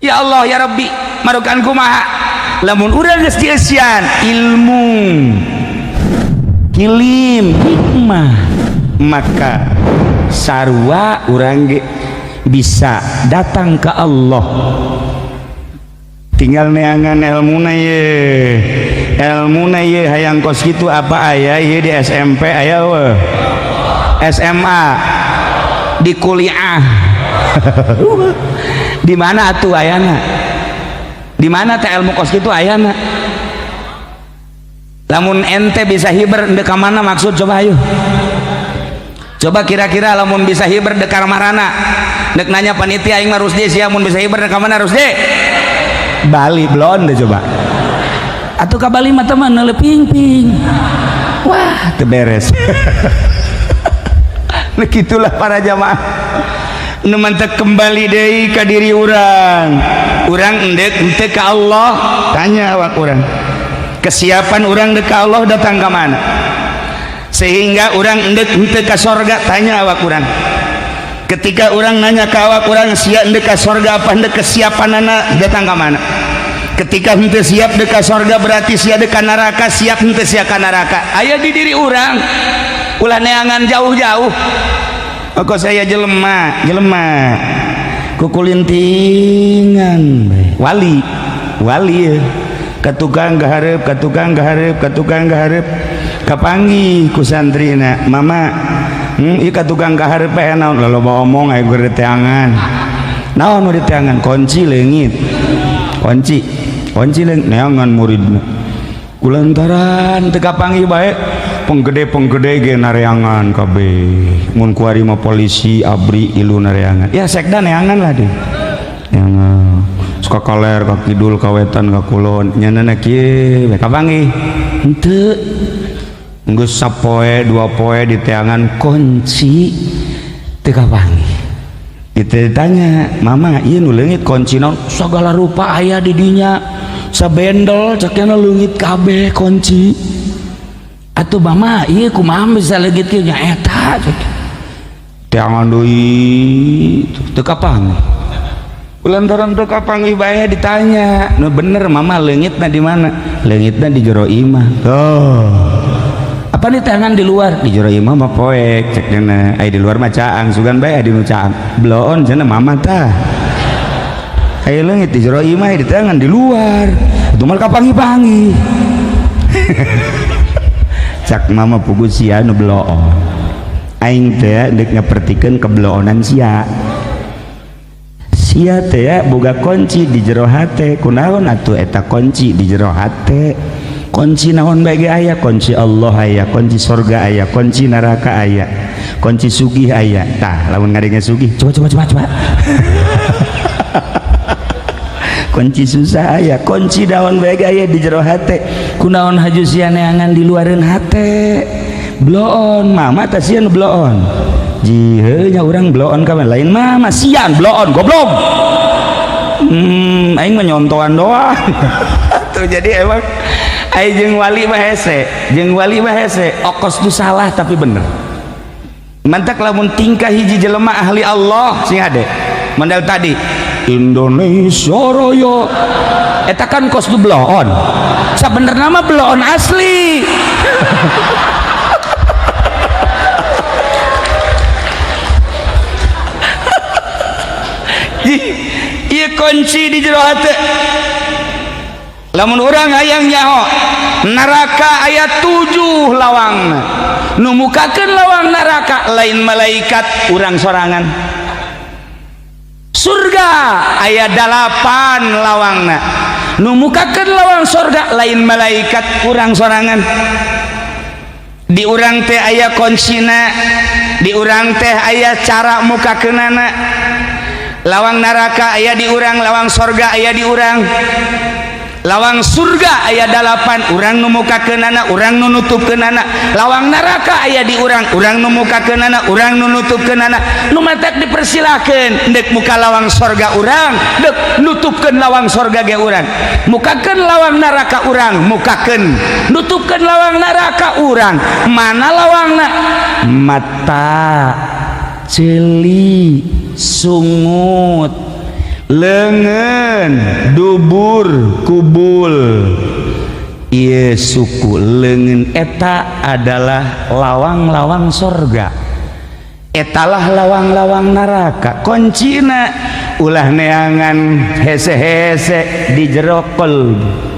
ya Allah ya Rabbi marukan kumaha lamun urang geus dieusian ilmu kilim hikmah maka sarua urang ge bisa datang ke Allah tinggal neangan ilmuna ye hayang kos kitu apa aya ye di SMP aya we SMA di kuliah di mana atuh ayana di mana teh ilmu kos kitu ayana lamun ente bisa hiber dek ka mana maksud coba ayo coba kira-kira lamun bisa hiber dek ka marana dek nanya panitia aing mah Rusdi sia mun bisa hiber dek ka mana Rusdi Bali belum deh coba atuh ka Bali mah teman neleping-ping wah teu beres begitulah para jamaah nu mantek kembali deui ka diri urang endek henteu ka Allah tanya awak urang kesiapan urang dek ka Allah datang ka mana sehingga urang endek henteu ka sorga tanya awak urang ketika urang nanya ka awak urang siap endek ka sorga apa endek kesiapanana datang ka mana ketika henteu siap dek ka sorga berarti siap dek ka neraka siap henteu siap ka neraka aya di diri urang ulah neangan jauh-jauh kok saya jelema kukulintingan wali ya katukang gaharep kapanggih ku santrina mama ieu katukang gaharep naon lalu mau omong aya geur teangan naon nu diteangan kunci leungit kunci leungit neangan muridna kulantaran teu kapanggih bae penggede ge nareangan kabeh mun kuari mah polisi abri ilu nareangan ya sekda neangan lah deh neangan suka kaler ka kidul ka wetan ka kulon nyanana kieu kapanggih henteu geus sapoe dua poe diteangan kunci teu kapanggih ditanya mama ieu nu leungit kunci naon sagala rupa aya di dinya sabendol cakna leungit kabeh kunci atuh mama ieu kumaha bisa leungit kieu nya eta teangan deui teu kapanggih lantaran teu kapanggih bae ditanya nu bener mama leungitna di mana leungitna di jero imah apa nih tangan di luar di jero imah mah poek cek cenah aya di luar mah caang sugan bae aya di nu caang bloon cenah mama tah aya leungit di jero imah di tangan di luar itu mah kapanggih-panggih cak mama pugu sia nu bloon aing teh deuk ngapertikeun kebloonan sia teh boga kunci di jero hate kunaon atuh eta kunci di jero hate kunci naon bae ge aya kunci Allah aya kunci surga aya kunci neraka aya kunci sugih aya tah lamun ngadenge sugih coba kunci susah aya kunci naon bae ge aya di jero hate kunaon haju sia neangan di luareun hate bloon mama teh sia nu bloon jiheu nya urang bloon ka lain mama sian bloon goblok aing mah nyontoan doang tuh jadi emang aing jeung wali mah hese okos tu salah tapi bener mantak lamun tingkah hiji jelema ahli Allah sing ade mandal tadi Indonesia Raya eta kan kos tu bloon sabenerna mah bloon asli ieu kunci di jero hate lamun urang hayang nyaho neraka aya 7 lawangna nu mukakeun lawang neraka lain malaikat urang sorangan surga aya 8 lawangna nu mukakeun lawang surga lain malaikat urang sorangan di urang teh aya kuncina di urang teh aya cara mukakeunana lawang neraka aya di urang lawang surga aya di urang lawang surga aya 8 urang nu mukakeunana urang nu nutupkeunana lawang neraka aya di urang urang nu mukakeunana urang nu nutupkeunana nu matak dipersilakeun dek muka lawang surga urang dek nutupkeun lawang surga ge urang mukakeun lawang neraka urang mukakeun nutupkeun lawang neraka urang mana lawangna mata celi sungut lengan dubur kubul ieu suku leungeun eta adalah lawang-lawang sorga, etalah lawang-lawang neraka. Kuncina ulah neangan hese-hese di jero qalbu.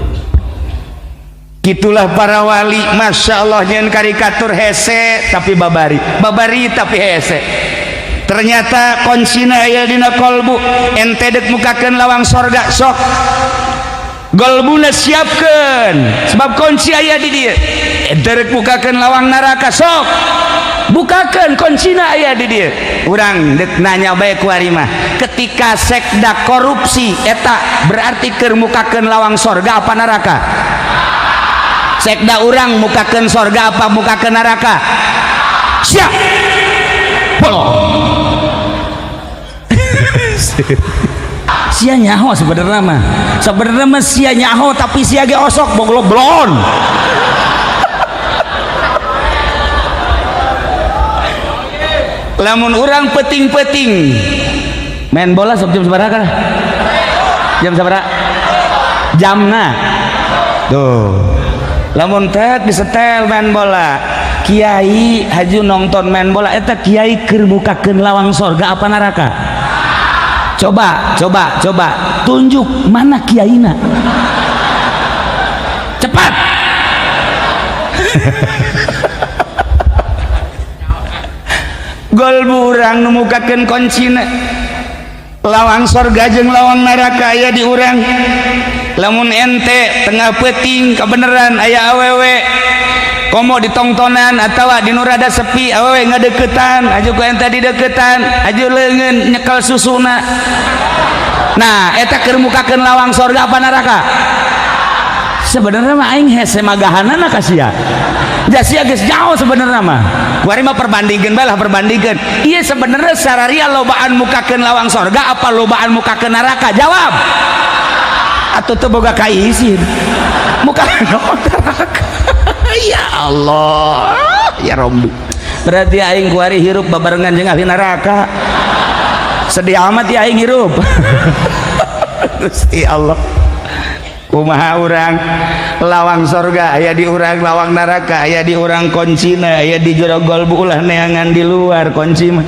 Gitulah para wali, masya Allah, nyen karikatur hese tapi babari, babari tapi hese. Ternyata kuncina aya dina qalbu. Ente dek mukakeun lawang sorga, sok golbuna siapkeun sebab kunci aya di dieu. Ente bukakeun lawang neraka, sok bukakeun kuncina aya di dieu. Urang dek nanya bae ku ari mah, ketika sekda korupsi eta berarti keur mukakeun lawang sorga apa neraka? Sekda urang mukakeun sorga apa mukakeun neraka? Siap bolong. Sia nyaho sebenarnya mah sia nyaho tapi sia ge osok blon. Lamun urang peting-peting main bola sok jam sabaraha kah? Jam sabaraha? Jamna tuh. Lamun teh disetel main bola, kiai haju nonton main bola eta kiai keur mukakeun lawang sorga apa neraka? Coba tunjuk mana kiaina. Cepat. Golbu urang nu mukakeun kuncina lawang sorga jeung lawang neraka aya di urang. Lamun ente tengah peuting kabeneran aya awewe komo ditongtonan atawa di nu rada sepi awewe ngadeukeutan, aju ku ente dideuketan, aju leungeun nyekel susuna. Nah eta keur mukakeun lawang sorga apa neraka? Sebenarnya mah aing hese magahanana ka sia. Da sia geus jauh sebenarnya mah. Kuari mah perbandingkeun bae lah, perbandingkeun. Ieu sebenarnya sararia lobaan mukakeun lawang sorga apa lobaan mukakeun neraka? Jawab. Atau teu boga kaisin. Mukakeun lawang neraka. Ya Allah, ya Rabbi. Berarti aing kuari hirup babarengan jeung ahli neraka. Sedih amat ya aing hirup. Gusti Allah. Kumaha urang lawang sorga aya di urang, lawang neraka aya di urang, kuncina aya di jero golbu ulah neangan di luar kunci mah.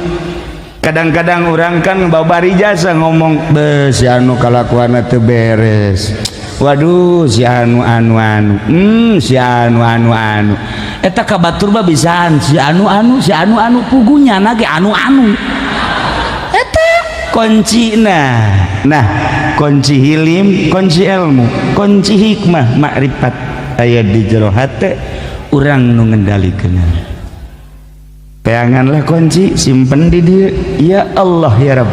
Kadang-kadang urang kan babari jasa ngomong be si anu kalakuanna teu beres. Waduh si anu si anu eta kabatur mah bisaan si anu pugunya nage anu eta kuncina. Nah kunci hilim, kunci ilmu, kunci hikmah, makrifat aya di jero hate urang nu ngendalikeun. Peanganlah kunci simpen di dieu. Ya Allah ya Rabb.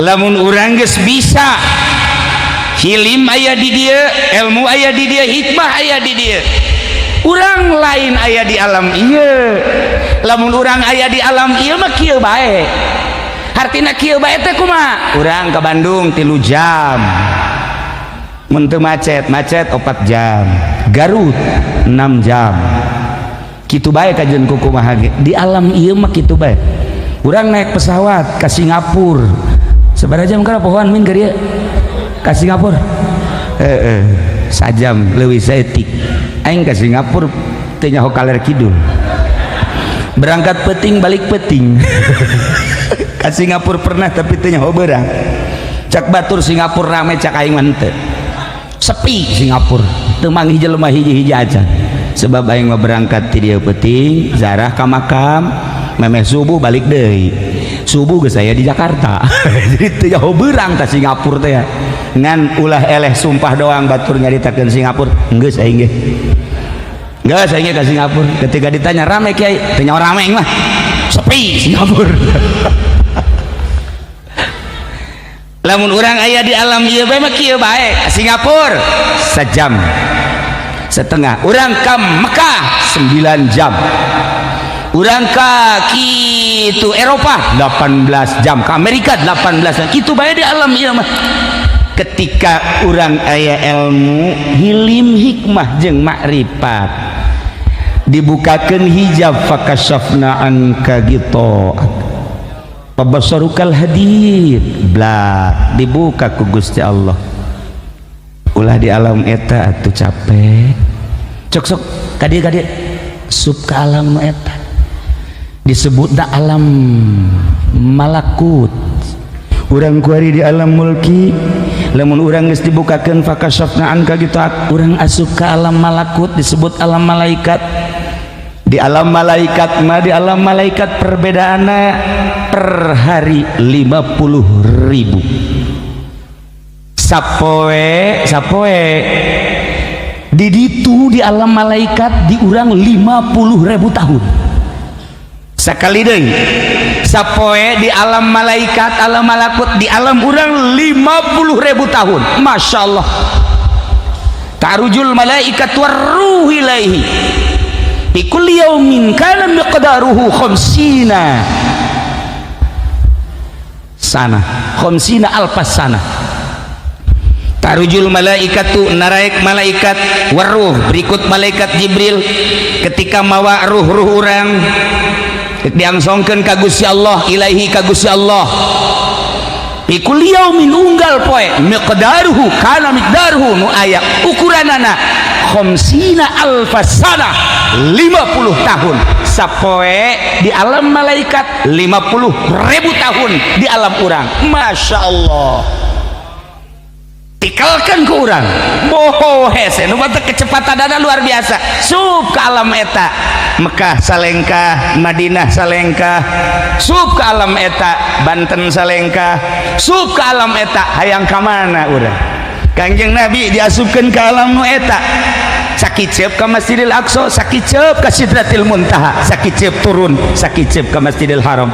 Lamun urang geus bisa hilim aya di dieu, ilmu aya di dieu, hikmah aya di dieu. Urang lain aya di alam ieu. Lamun urang aya di alam ieu mah kieu bae. Artina kieu bae teh kumaha? Urang ka Bandung 3 jam. Mun teu macet 4 jam. Garut 6 jam. Kitu bae kajeun kumaha ge. Di alam ieu mah kitu bae. Urang naik pesawat ka Singapura. Sabaraha jam kana pohoan min ka dieu? Ka Singapura? Sajam leuwih saeutik. Aing ka Singapura teu nyaho kaler kidul. Berangkat peuting balik peuting. Ka Singapura pernah tapi teu nyaho beurang. Cak batur Singapura rame cak aing mah teu. Sepi Singapura. Teu manggih jelema hiji-hiji aja. Sebab aing mah berangkat ti dieu peuting, zarah ka makam, memeh subuh balik deui. Subuh geus aya di Jakarta. Jadi teu nyaho beurang ka Singapura teh ya. Ngan ulah eleh sumpah doang batur nyaritakeun Singapura. Geus aing ge. Geus aing ge ka Singapura. Ketika ditanya rame kiai, teu nyaho rame mah. Sepi Singapura. Lamun urang aya di alam ieu bae mah kieu bae. Singapura 1 jam setengah. Urang ka Mekah 9 jam. Urang ka kitu Eropa 18 jam. Ka Amerika 18 jam. Kitu bae di alam ieu mah. Ketika urang aya ilmu, hilim, hikmah jeung makrifat, dibukakeun hijab fakashafna anka gitu. pabasarukal hadid blak dibuka ku Gusti Allah ulah di alam eta atuh capek cok sok kadieu sub ka alam nu eta disebutna alam malakut urang kuari di alam mulki lamun urang geus dibukakeun fakashafna anka gitu urang asup ka alam malakut disebut alam malaikat di alam malaikat mah di alam malaikat perbedaanna per hari 50.000 sapoe di ditu di alam malaikat di urang 50.000 tahun sakali deui sapoe di alam malaikat alam malakut di alam urang 50.000 tahun Masya Allah tarujul malaikat warruh ilaihi ikul yaumin kana miqdaruhu khamsina sana khamsina alfas sana tarujul malaikatu naraik malaikat warruh berikut malaikat Jibril ketika mawa ruh urang diangsongkeun ka Gusti Allah ilaihi ka Gusti Allah ikul yaumin unggal poe miqdaruhu kana miqdaruhu nu aya ukuranana khamsina alfas sana 50 tahun sapoe di alam malaikat 50.000 tahun di alam urang Masya Allah tikalkan ke urang boho hese nu bata kecepatanana luar biasa sub ke alam eta Mekah salengkah Madinah salengkah sub ke alam eta Banten salengkah sub ke alam eta hayang ka mana urang Kangjeng Nabi diasupkeun ke alam nu eta sakicep ke Masjidil Aqsa sakicep ke Sidratil Muntaha sakicep turun sakicep ke Masjidil Haram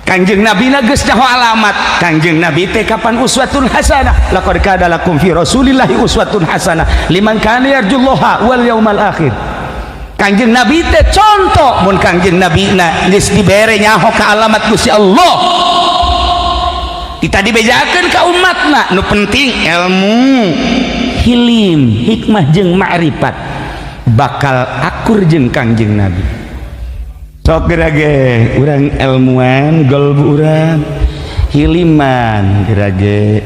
Kangjeng Nabi na geus nyaho alamat Kangjeng Nabi teh kapan uswatun hasanah laqad kana lakum fi rasulillahi uswatun hasanah liman kana yarjullaha wal yaumal akhir Kangjeng Nabi teh contoh mun Kangjeng Nabi na geus dibere nyaho ka alamat Gusti Allah kita dibejakeun ka umatna nu penting ilmu hilim hikmah jeung ma'rifat bakal akur jeung Kangjeng Nabi sok gerage urang ilmuwan golbu urang hiliman gerage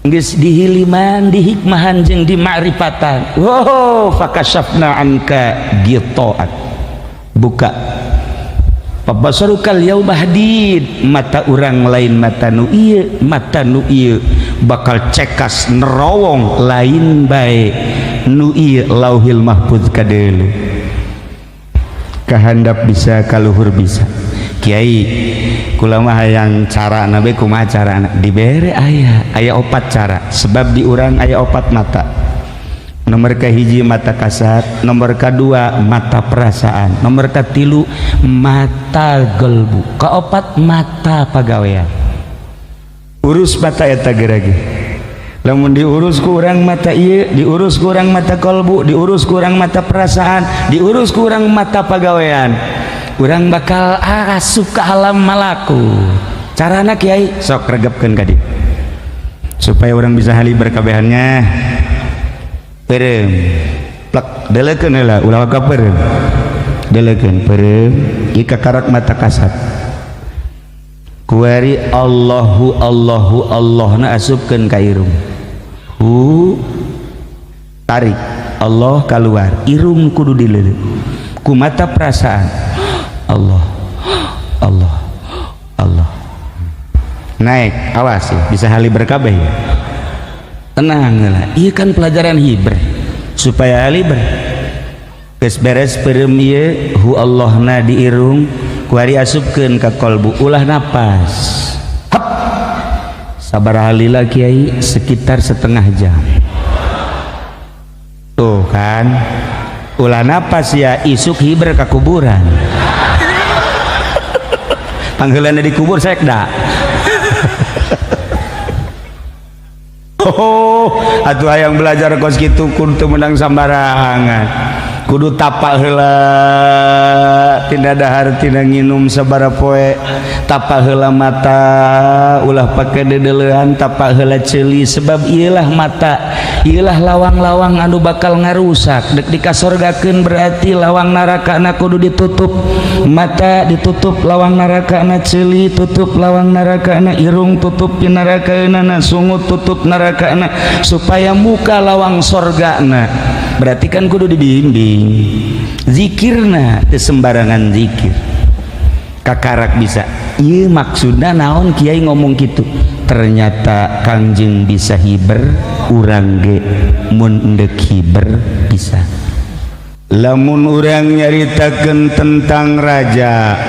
geus di hiliman di hikmahan jeung di ma'rifatan wow fakashafna anka ghitaat buka pabasarukal yauma hadid mata urang lain mata nu ieu bakal cekas nerowong lain bae nu ieu lauhil mahfuz kadeulu kahandap bisa kaluhur bisa Kiai kula mah hayang carana bae kumaha carana dibere aya 4 cara sebab di urang aya 4 mata nomor kahiji mata kasat nomor kedua mata perasaan nomor katilu mata gelbu kaopat mata pagawean urus mata eta gerage lamun diurus ku urang mata ieu diurus ku urang mata kolbu diurus ku urang mata perasaan diurus ku urang mata pagawean urang bakal asup ka alam malakut carana Kiai sok regepkeun ka dieu supaya urang bisa hali berkabehannya perem plak delekeun heula ulah ka perem delekeun perem ika karak mata kasat kuari Allahu Allahna asupkeun ka irung tarik Allah keluar irung kudu dileuleuh ku mata perasaan Allah naik awas ya bisa hali berkabeh ya tenang lah iya kan pelajaran hiber supaya hali geus beres perem ieu hu Allahna di irung kuari asupkeun ka kolbu ulah napas hap sabaraha lila Kiai sekitar setengah jam tuh kan ulah napas ya isuk hiber ka kuburan panggilannya di kubur sekda oh atuh hayang belajar kos kitu kudu menang sambarangan kudu tapak heula tina dahar tina nginum sabara poe, tapak heula mata ulah pake dedeleuhan, tapak heula ceuli sebab ieulah mata ieulah lawang-lawang anu bakal ngarusak dek dikasorgakeun berarti lawang narakana kudu ditutup, mata ditutup lawang narakana, ceuli tutup lawang narakana, irung tutup pinarakaeunana, sungut tutup narakana supaya muka lawang sorgana. Berarti kan kudu dibimbing zikirna teu sembarangan zikir kakarak bisa ieu maksudna naon kiai ngomong kitu, ternyata Kangjeng bisa hiber urang ge mun endek hiber bisa. Lamun urang nyaritakeun tentang raja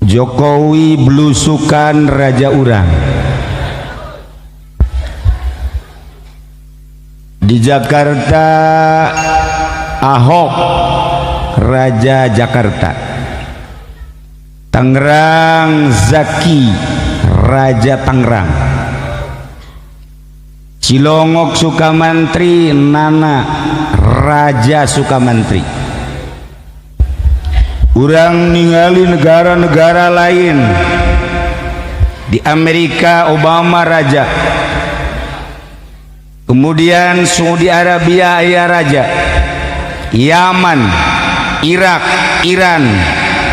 Jokowi blusukan raja urang di Jakarta, Ahok raja Jakarta, Tangerang Zaki raja Tangerang, Cilongok Sukamantri Nana raja Sukamantri. Urang ningali negara-negara lain, di Amerika Obama raja, kemudian Saudi Arabia aya raja, Yaman, Irak, Iran,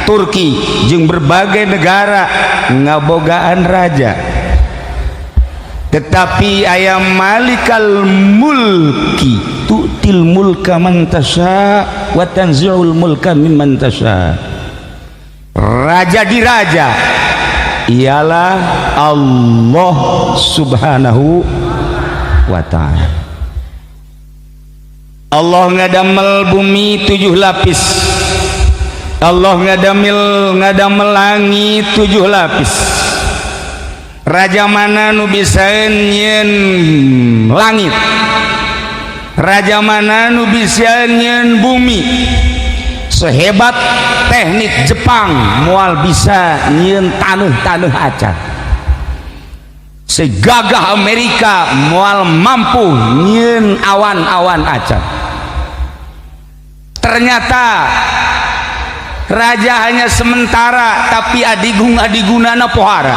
Turki jeung berbagai negara ngabogaan raja. Tetapi aya Malikal Mulki tu'til mulka man tasya wa tanzi'ul mulka mimman tasya. Raja di raja ialah Allah Subhanahu wa ta'ala. Allah ngadamel bumi 7 lapis, Allah ngadamel langit 7 lapis. Raja mana nu bisa nyeun langit, raja mana nu bisa nyeun bumi. Sehebat teknik Jepang moal bisa nyeun taneuh-taneuh acan, segagah Amerika moal mampu nyeun awan-awan acan. Ternyata raja hanya sementara, tapi adigunana pohara.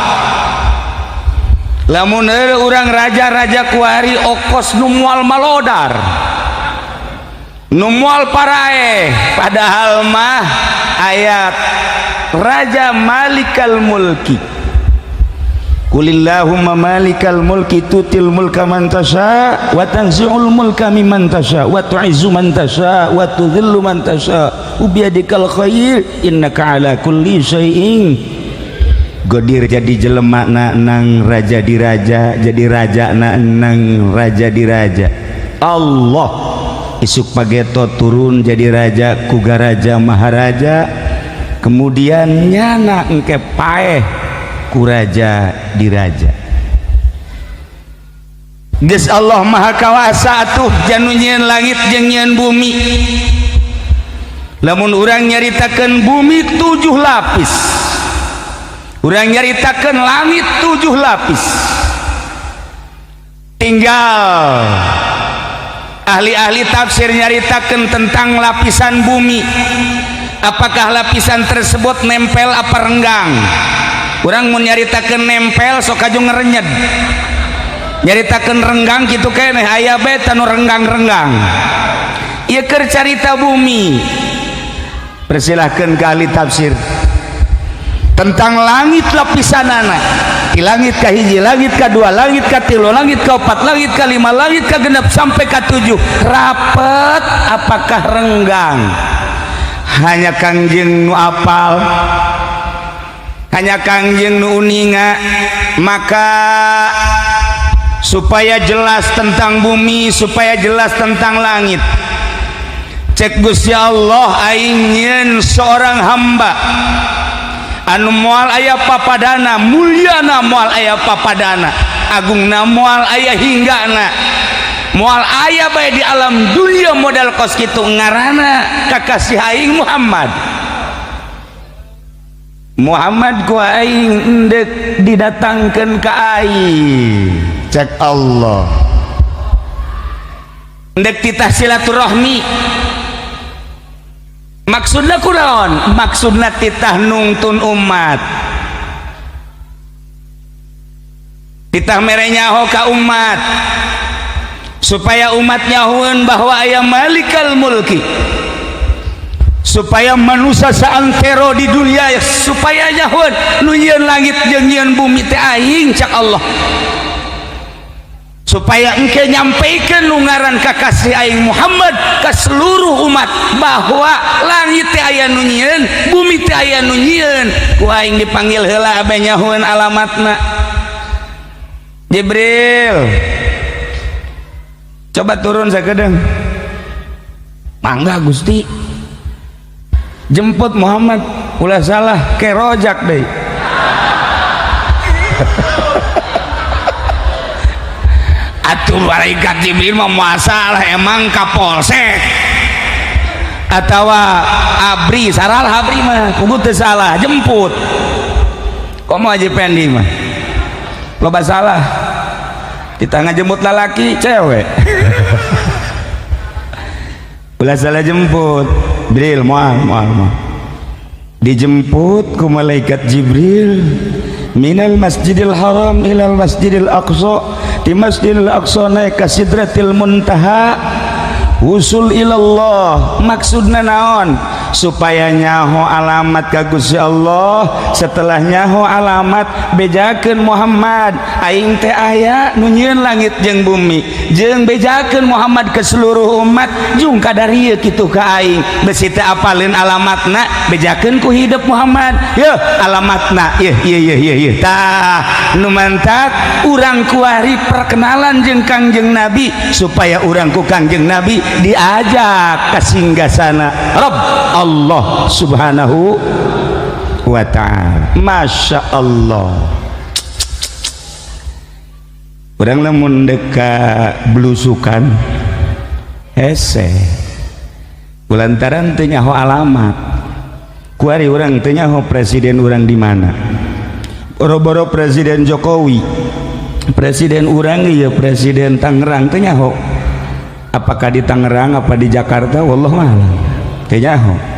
Lamun urang raja-raja kuari okos nu moal malodar, nu moal parae, padahal mah ayat Raja Malikal Mulki. Qulillahumma malikal mulki tutil mulka man tasya wa tanzi'ul mulka mimman tasya wa tu'izzu man tasya wa tudhillu man tasya wa biyadikal khair innaka ala kulli syai'in qadir. Jadi jelema nang raja di raja, jadi raja nang raja di raja. Allah isuk pageto turun jadi raja kuga raja maharaja, kemudian nyana engke paeh ku raja di raja. Geus Allah maha kawasa atuh janu nyieun langit jeung nyieun bumi. Lamun urang nyaritakeun bumi 7 lapis, urang nyaritakeun langit 7 lapis, tinggal ahli-ahli tafsir nyaritakeun tentang lapisan bumi. Apakah lapisan tersebut nempel apa renggang? Urang mun nyaritakeun nempel sok aju ngerenyed, nyaritakeun renggang kitu keneh aya bae tanu renggang-renggang. Ieu keur carita bumi. Persilahkeun ka ahli tafsir tentang langit lapisanana. Di langit ka hiji, langit ka dua, langit ka tilu, langit ka opat, langit ka lima, langit ka genep sampai ka 7. Rapet apakah renggang? Hanya Kangjeng nu apal, hanya Kangjeng nu uninga. Maka supaya jelas tentang bumi, supaya jelas tentang langit, cek Gusti Allah aing nyieun seorang hamba anu moal aya papadana, mulyana moal aya papadana, agungna moal aya hinggana, moal aya bae di alam dunia modal kos kitu. Ngaranna kakasih aing Muhammad ku aing endek didatangkeun ka aing. Cek Allah ndek titah silaturahmi maksudna kunaon maksudna titah nungtun umat titah mere nyaho ka umat supaya umat nyahoeun bahwa aya malikal mulki supaya manusia saantero di dunia supaya nyahoeun nu nyieun langit jeung nyieun bumi teh aing cak Allah supaya engke nyampaikan ngaran kakasih aing Muhammad ke seluruh umat bahwa langit teh aya nu nyieun bumi teh aya nu nyieun ku aing dipanggil heula abe nyahoeun alamatna Jibril coba turun sakedeung mangga Gusti jemput Muhammad ulah salah ke rojak deui atuh malaikat Jibril mah masalah emang kapolsek atawa abri salah abri mah kudu teu salah jemput komo aja pendi mah loba salah kita ngajemput lalaki cewek ulah salah jemput Jibril moal dijemput ku malaikat Jibril minal masjidil haram ilal masjidil aqsa di masjidil aqsa naik ka sidratil muntaha usul ilallah maksudna naon supaya nyaho alamat ka Gusti Allah setelah nyaho alamat bejakeun Muhammad aing teh aya nu nyieun langit jeung bumi jeung bejakeun Muhammad ke seluruh umat jung kadarieu kitu ka aing besi teh apalin alamatna bejakeun ku hidup Muhammad yeuh alamatna ieu tah nu mantak urang kuari perkenalan jeung Kangjeng Nabi supaya urang ku Kangjeng Nabi diajak ka singgasana Rabb Allah subhanahu wa ta'ala Masya Allah urang lamun deka belusukan hese kulantaran teu nyaho alamat kuari urang teu nyaho presiden urang di mana boro-boro presiden Jokowi presiden urang ieu presiden Tangerang teu nyaho apakah di Tangerang apa di Jakarta wallahu a'lam teu nyaho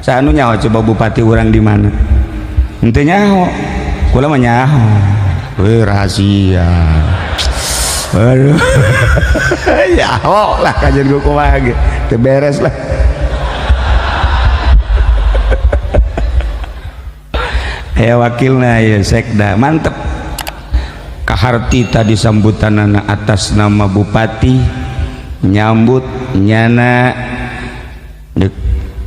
saanu nyaho coba bupati urang di mana henteu nyaho kula mah nyaho rahasia aduh nyaho lah kajen ku kumaha ge teu beres lah ya wakilna ya sekda mantep kaharti tadi sambutanana atas nama bupati nyambut nyana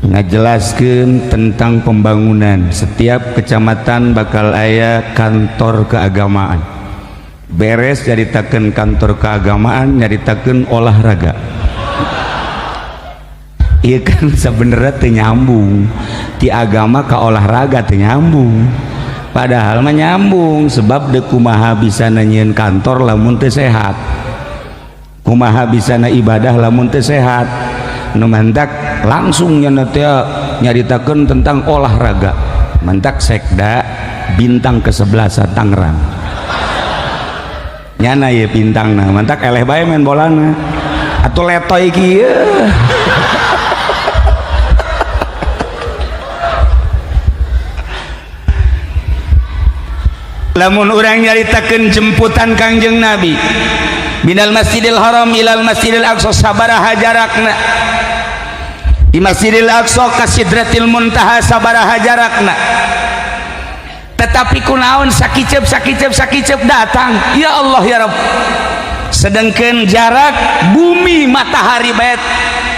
ngajelaskeun tentang pembangunan setiap kecamatan bakal aya kantor keagamaan beres nyaritakeun kantor keagamaan nyaritakeun olahraga ieu kan sebenarnya teu nyambung ti agama ka olahraga teu nyambung padahal mah nyambung sebab deuk kumaha bisa nyieun kantor lamun teu sehat kumaha bisa ibadah lamun teu sehat nu mantak langsung nyaritakeun tentang olahraga mantak sekda bintang ke-11 Tangerang nyana ye bintangna mantak eleh bae main bolana atuh letoy kieu lamun urang nyaritakeun jemputan Kangjeng Nabi minal masjidil haram ilal masjidil aqsa sabaraha jarakna di Masjidil Aqsa ka Sidratil Muntaha sabaraha jarakna tetapi kunaon sakicep datang ya Allah ya Rabb sedangkan jarak bumi matahari bae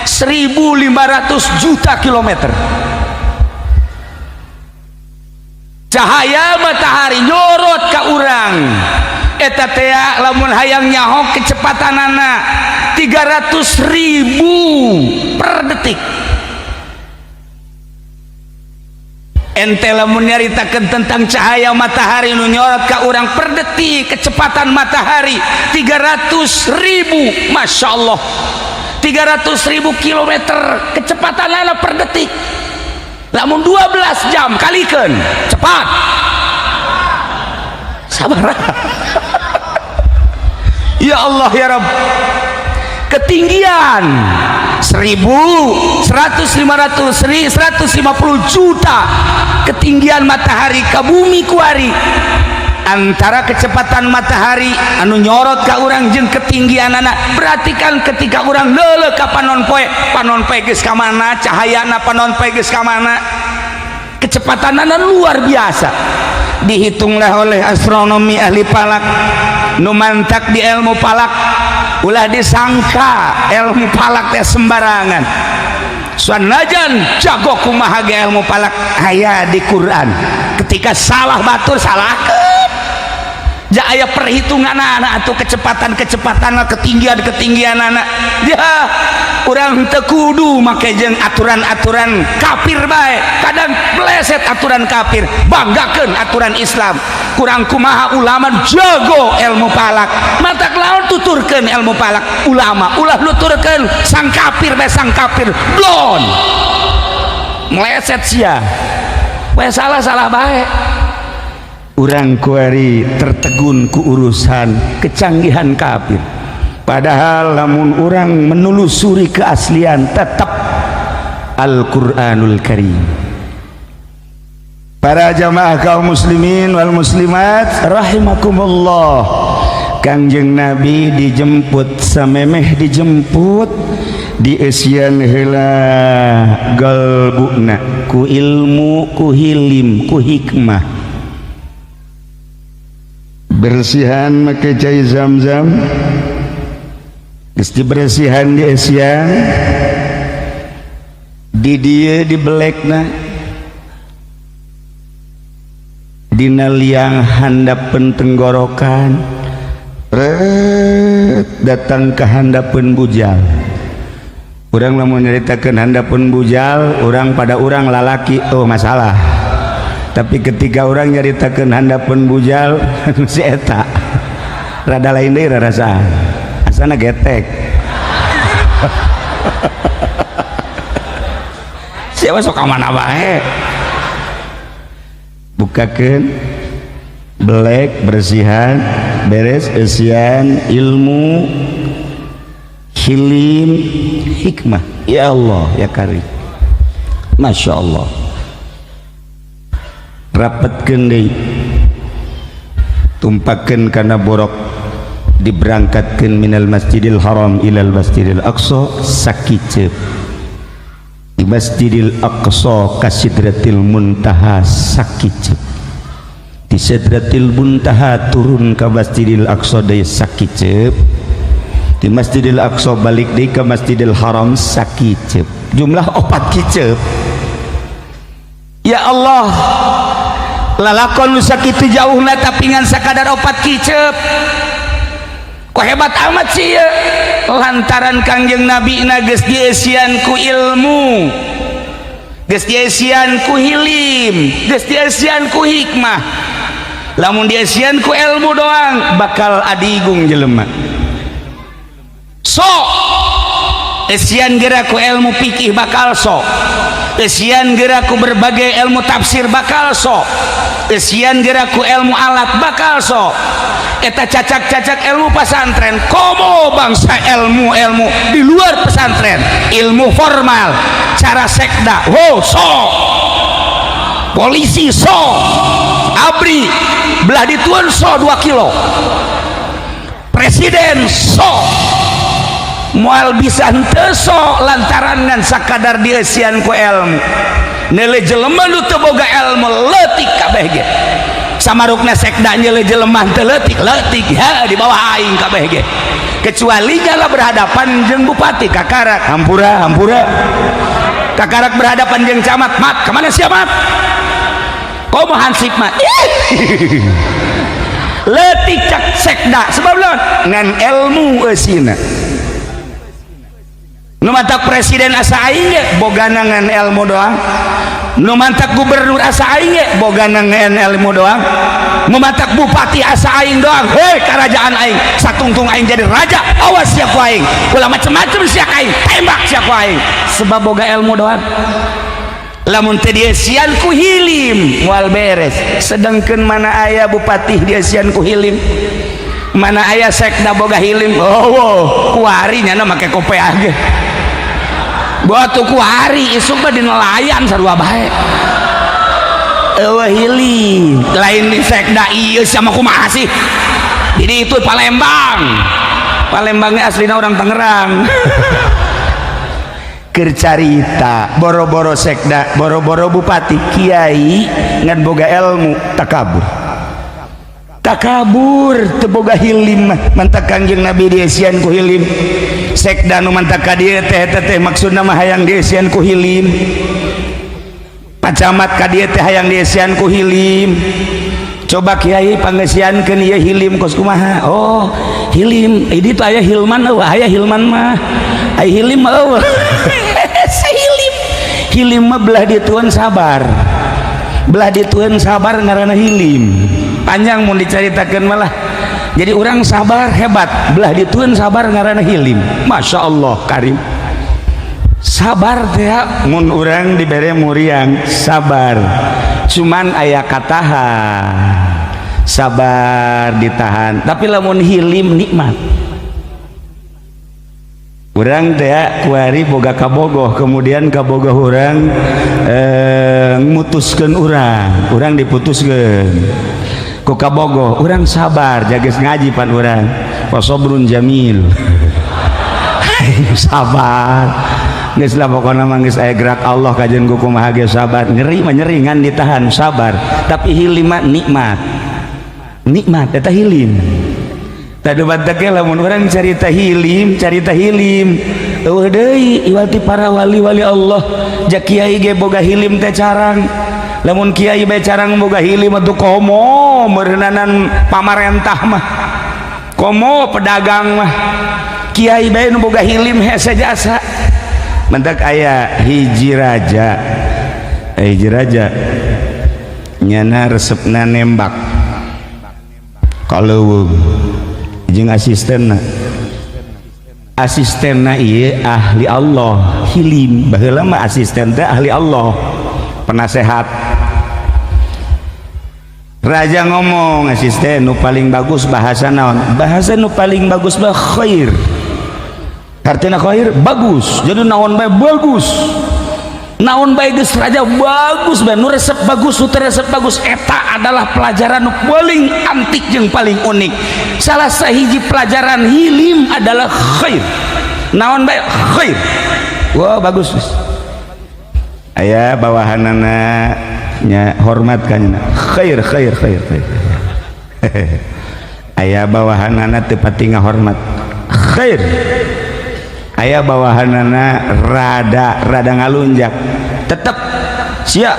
1500 juta kilometer cahaya matahari nyorot ka urang eta teh lamun hayang nyaho kecepatanana 300.000 per detik ente lamun nyaritakeun tentang cahaya matahari nu nyorot ka urang per detik kecepatan matahari 300.000 Masya Allah 300.000 kilometer kecepatanana per detik lamun 12 jam kalikeun cepat sabar ya Allah ya Rabb ketinggian 1.150 juta ketinggian matahari ke bumi kuari. Antara kecepatan matahari anu nyorot ka urang jeung ketinggian anak, perhatikan ketika urang leuleuh ka panon poe geus ka mana, cahayana panon poe geus ka mana, kecepatanana luar biasa. Dihitunglah oleh astronomi ahli palak nu mantak di ilmu palak, ulah disangka ilmu palak teh sembarangan. Sanajan jago kumaha ge ilmu palak aya di Quran, ketika salah batur salahkeun. Ja aya perhitungan anak atau kecepatan ketinggian anak ya urang teu kudu make jeung aturan kafir bae, kadang pleset aturan kafir, banggakeun aturan Islam. Kurang kumaha ulama jago ilmu palak, matak laon tuturkeun ilmu palak ulama, ulah nuturkeun sang kafir blon meleset sia we salah bae. Urang kuari tertegun ku urusan kecanggihan kafir, padahal lamun urang menelusuri keaslian tetap Al-Quranul Karim. Para jamaah kaum muslimin wal muslimat rahimakumullah, Kangjeng Nabi dijemput samemeh dijemput dieusian heula galbuna ku ilmu, ku hilim, ku hikmah. Bersihan make cai Zam-Zam, geus dibersihan di esian, di dieu dibelekna dina liang handapeun tenggorokan, datang ke handapeun bujal. Urang lamun nyaritakeun handapeun bujal, urang pada urang lalaki oh masalah. Tapi ketika orang nyaritakeun handapeun bujal si eta rada lain deui rarasaan, asana getek. Siapa sok ka mana bae, bukakeun belek bersihan beres eusian ilmu hilim hikmah. Ya Allah ya Karim, Masya Allah. Rapetkeun deui tumpakeun kana borok, diberangkatkeun minal masjidil haram ilal masjidil aqsa sakiceuk, di masjidil aqsa ka sidratil muntaha sakiceuk, di sidratil muntaha turun ka masjidil aqsa deui sakiceuk, di masjidil aqsa balik deui ka masjidil haram sakiceuk, jumlah 4 kiceuk. Ya Allah, lalakon nu sakitu jauhna tapi ngan sakadar 4 kicep, kok hebat amat sih ya. Lantaran Kangjeng Nabi na geus dieusian ku ilmu, geus dieusian ku hilim, geus dieusian ku hikmah. Lamun dieusian ku ilmu doang bakal adigung jelema. Sok eusian geura ku ilmu fikih bakal sok, eusian geura ku berbagai ilmu tafsir bakal sok, eusian geura ku ilmu alat bakal sok. Eta cacak-cacak ilmu pesantren, komo bangsa ilmu di luar pesantren, ilmu formal, cara sekda, wo sok, polisi sok, abri belah dituan sok 2 kilo, presiden sok, moal bisa henteu sok lantaran ngan sakadar dieusian ku ilmu. Neule jelema nu teu boga ilmu leutik kabeh ge. Samarukna sekda nyele jelema teu leutik ya di bawah aing kabeh ge. Kecuali nyala berhadapan jeung bupati kakarak hampura kakarak berhadapan jeung camat, mat kemana sia mat, komo hansip mat leutik cak sekda sebab naon ngan ilmu eusina. Nu mantak presiden asa aing ge bogana ngan ilmu doang, nu mantak gubernur asa aing ge bogana ngan ilmu doang, nu mantak bupati asa aing doang, hei kerajaan aing satungtung aing jadi raja, awas sia ku aing, ulah macem-macem sia aing, tembak sia ku aing, sebab boga ilmu doang. Lamun teu dieusian ku hilim moal beres, sedengkeun mana aya bupati dieusian ku hilim. mana ayah sekda boga hilim kuari nyana make kopiah ge buat tuh kuari isuk mah di nelayan sarua bae hilim lain di sekda iya sama kumaha sih jadi itu Palembangnya aslinya orang Tangerang kercarita boro-boro sekda boro-boro bupati kiai ngan boga ilmu takabur teboga hilim mantak kangjeng Nabi diesian ku hilim sekda nu mantak ka dieu teh maksudna mah hayang diesian ku hilim pacamat ka dieu teh hayang diesian ku hilim coba kiai pangesiankeun ieu hilim kos kumaha oh hilim ini tuh aya hilman aya hilman mah aya hilim mah hilim mah belah ditueun sabar ngaranna hilim panjang mau diceritakan malah jadi orang sabar hebat belah ditueun sabar ngaranna hilim Masya Allah karim sabar teh mun urang dibere muriang sabar cuman aya kataha sabar ditahan tapi lamun hilim nikmat urang teh kuari boga kabogoh kemudian kabogoh urang mutuskeun urang diputuskeun ku kabogoh urang sabar jages ngaji pan urang wasobrun jamil sabar geus lah pokona mah geus aya gerak Allah kajen ku kumaha ge sabar nyeri mah nyeri ngan ditahan sabar tapi hilim mah nikmat eta hilim tadi badak lamun urang carita hilim eueuh deui iwati para wali-wali Allah jak kiai ge boga hilim teh carang lamun kiai bae carang boga hilim atuh komo meureunanan pamarentah mah komo pedagang mah kiai bae nu boga hilim hese jasa mentak aya hiji raja nyana resepna nembak kalau jeung asistenna ieu ahli Allah hilim baheula mah asisten teh ahli Allah penasehat raja ngomong asisten nu paling bagus bahasa naon bahasa nu paling bagus mah khair artinya khair bagus jadi naon bae bagus naon bae geus raja bagus bae nu resep bagus nu resep bagus eta adalah pelajaran nu paling antik jeung paling unik salah sahiji pelajaran hilim adalah khair naon bae khair wah bagus aya bawahanana nya hormat kanana khair aya bawahanana teu pati ngahormat khair aya bawahanana rada ngalunjak tetep sia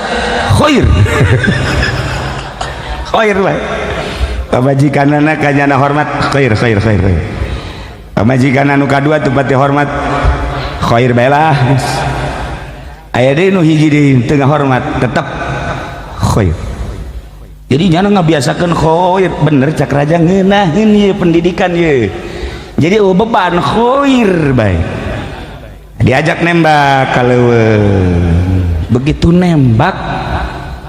khair bae pamajikanana kanyana hormat khair pamajikanana nu kadua teu pati hormat khair bae lah aya deui nu hiji deui teu ngahormat tetep khair jadi nyana ngabiasakeun khair bener cak raja ngeunaheun ieu pendidikan ieu jadi beban khair baik diajak nembak kalau begitu nembak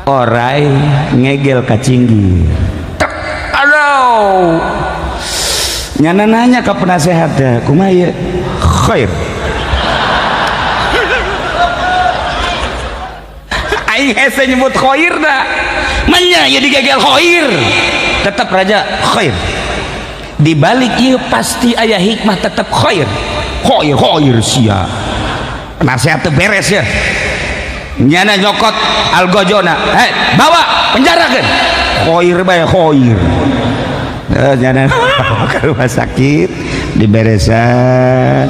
orai ngegel kacinggi aduh nyana nanya ke penasehat kumaha ieu khair aing hese nyebut khair da manya ya digegel khair tetap raja khair di balik ieu pasti aya hikmah tetap khair sia nasihat teu beres ya nyana nyokot algojona bawa penjarakeun khair bae khair nyana ke rumah sakit diberesan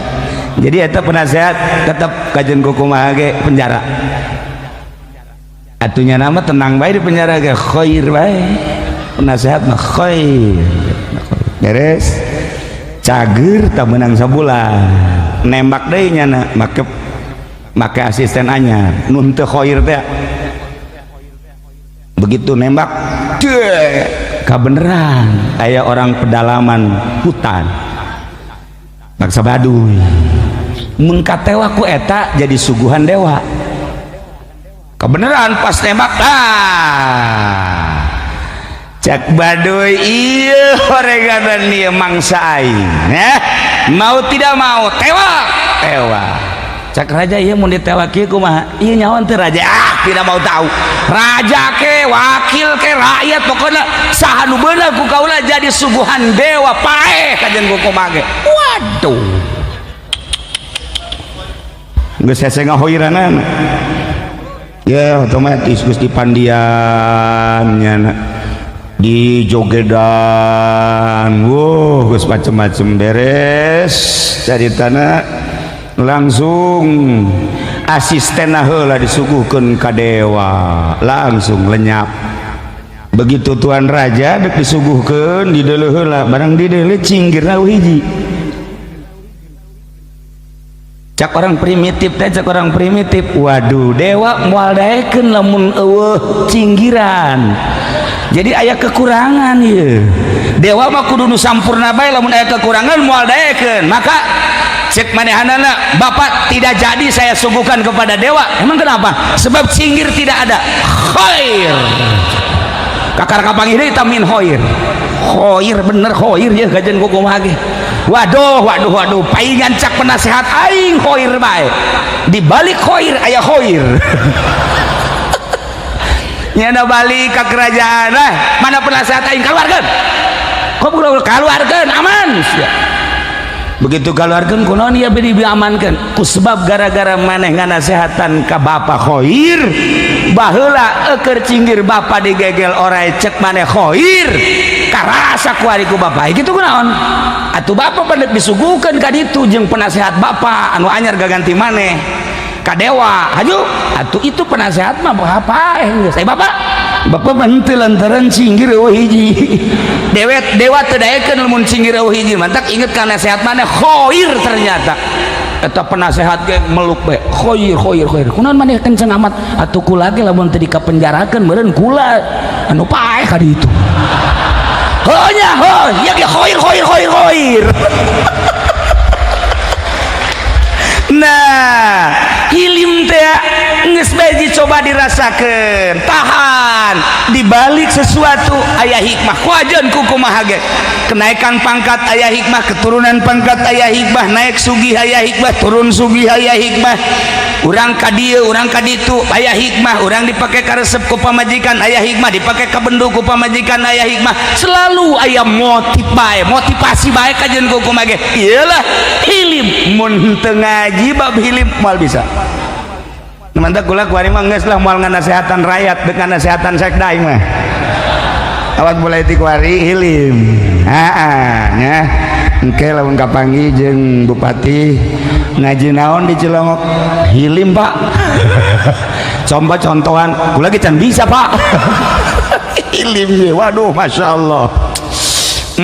jadi eta penasehat tetap kajen kumaha ge penjara atunya nama tenang bae di penjara ge khair bae penasehat mah khair beres cager tak menang sabulan nembak deui nyana make asisten anyar nun teu khair teh begitu nembak kabeneran aya orang pedalaman hutan bangsa Baduy mun katewa ku eta jadi suguhan dewa kebeneran pas nembak cak baduy iya horeganan ieu mangsa aing ya mau tidak mau tewa cak raja ieu mun ditewa kieu kumaha ieu nyaon teh raja tidak mau tahu raja ke wakil ke rakyat pokoknya saha nu beunang ku kaula jadi suguhan dewa paeh kajen ku kumaha ge waduh geus hese ngahoiranan ya otomatis Gusti Pandian nyana di jogedan geus macem-macem beres caritana langsung asisten heula disuguhkeun ka dewa langsung lenyap begitu tuan raja dek disuguhkeun di deuleu heula barang di deuleu cinggirna hiji cak orang primitif teh cak orang primitif waduh dewa moal daekeun lamun eueuh cinggiran jadi aya kekurangan ya dewa mah kudu nu sampurna bae lamun aya kekurangan moal daekeun maka cek manehanana bapak tidak jadi saya suguhkan kepada dewa emang kenapa sebab cinggir tidak ada khair kakar kapang ini tamin khair bener khair ya gajen kukumaha ge waduh paingan cak penasehat aing khair bae di balik khair aya khair nyana balik ke kerajaan mana penasehat aing keluarkan kok keluarkan aman begitu keluarkan kunaon ya beri diamankan ku sebab gara-gara maneh nganasehatan ka bapa khair baheula euker cinggir bapa digegel orai cek maneh khair karasa ku ari ku bapa kitu kunaon atuh bapa pandek disuguhkeun ka ditu jeung penasehat bapa anu anyar gaganti maneh ka dewa haju atuh itu penasehat mah apa geus bapak menteu lantaran cinggir eueuh hiji dewa teu daekeun lamun cinggir eueuh hiji mantak inget ka nasihat maneh khair ternyata eta penasehat ge meluk bae khair kunaon maneh kenceng amat atuh kula ge lamun teu dikapenjarakeun meureun kula anu paeh ka ditu heuh nya ya ge khair nah hilim teh geus bae coba dirasakeun tahan dibalik sesuatu aya hikmah kuajeun ku kumaha ge kenaikan pangkat aya hikmah keturunan pangkat aya hikmah naik sugih aya hikmah turun sugih aya hikmah urang ka dieu urang ka ditu aya hikmah urang dipake ka resep ku pamajikan aya hikmah dipake ka bendu ku pamajikan aya hikmah selalu aya motivasi bae kajeun ku kumaha ge iyalah hilim mun teu ngaji bab hilim moal bisa mantap kula kuari mah geus lah moal nganasehatan rakyat dek nganasehatan sekda mah awat mulai ti kuari hilim nya engke lamun kapanggih jeung bupati ngaji naon di Cilongok hilim pak coba contohan kula ge can bisa pak hilim ye waduh masyaallah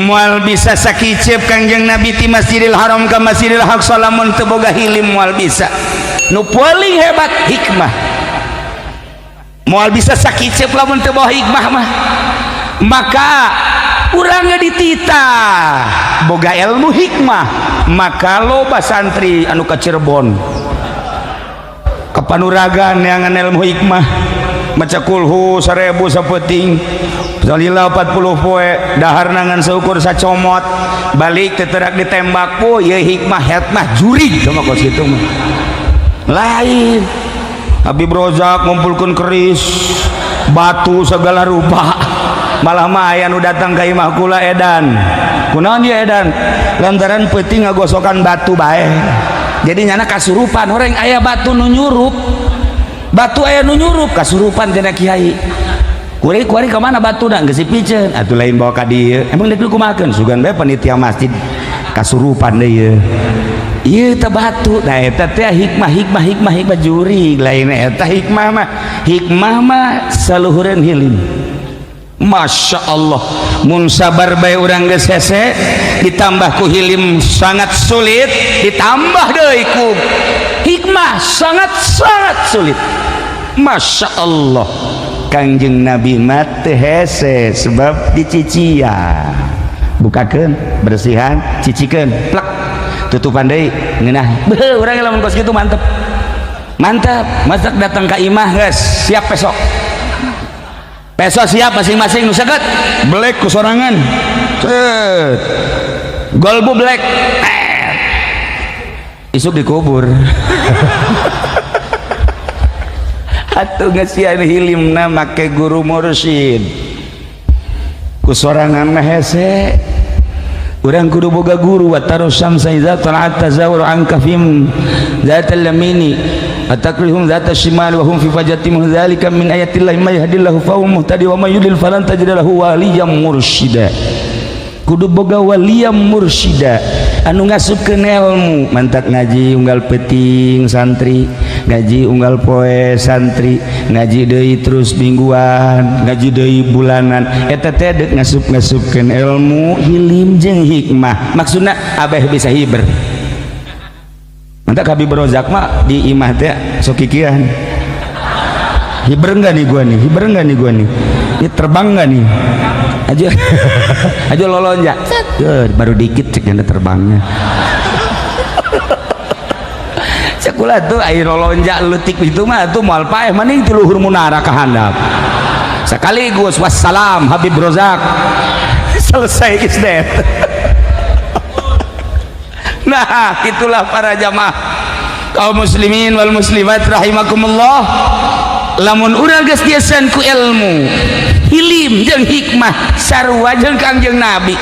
moal bisa sakicep kangjeng Nabi ti Masjidil Haram ka Masjidil Aqsa lamun teu boga hilim moal bisa nu paling hebat hikmah moal bisa sakicep lamun teu bawa hikmah mah maka urangnya dititah boga ilmu hikmah maka loba santri anu ka Cirebon kepanuragan yang ilmu hikmah maca kulhu 1000 sapeting salila 40 poe dahar nangan seukur sacomot balik teterak ditembak po ye hikmah hetmah jurig sama kos kitu mah lain Habib Rozak ngumpulkeun keris batu segala rupa malah mah aya nu datang ka imah kula edan kunaon ye edan lantaran peuting ngagosokan batu bae jadi nyana kasurupan horeng aya batu nu nyurup batu aya nu nyurup kasurupan cenah kiai kuari ka mana batu da geus dipikeun atuh lain bawa ka dieu emang deuk kumahakeun sugan bae panitia masjid kasurupan deui ieu teh batu da eta teh hikmah juri lain eta hikmah mah saluhureun hilim Masya Allah mun sabar bae urang geus hese ditambah ku hilim sangat sulit ditambah deui ku hikmah sangat sulit Masya Allah Kangjeng Nabi mah teu hese sebab dicician bukakeun bersihan cicikeun plak tutupan deui ngeunah beuh urang lamun kos kitu mantep masak datang ka imah geus siap besok peso siap masing-masing nu seukeut black ku sorangan cet golbu black isuk dikubur atuh ngasian hilimna make guru mursyid ku sorangan mah hese urang kudu boga guru wa tarusam sayza talat tazawur an kafim zatal lamini atakrihum zata shimal wa hum fi fajatim dzalika min ayatillahi may yahdillahu fa huwa muhtadi wa may yudlil falan tajid lahu waliyyan mursyida kudu boga waliyyan mursyida anu ngasupkeun ilmu mantak ngaji unggal peuting santri ngaji unggal poe santri ngaji deui terus mingguan ngaji deui bulanan eta teh deuk ngasup-ngasupkeun ilmu hilim jeung hikmah maksudna abeh bisa hiber mantak Habib Rozak mah di imah teh sok kikieuan hiber enggak nih gua nih hiber enggak nih gua nih ini terbang enggak nih aja aja lolonja baru dikit cek yang terbangnya sekolah tuh air lolonja letik itu mah tuh moal paeh maning ti luhur munara ka handap sekaligus wassalam Habib Rozak selesai isdet. Nah itulah para jamaah kaum muslimin wal muslimat rahimakumullah lamun urang geus dieuseun ku ilmu hilim jeung hikmah sarua jeung Kangjeng Nabi.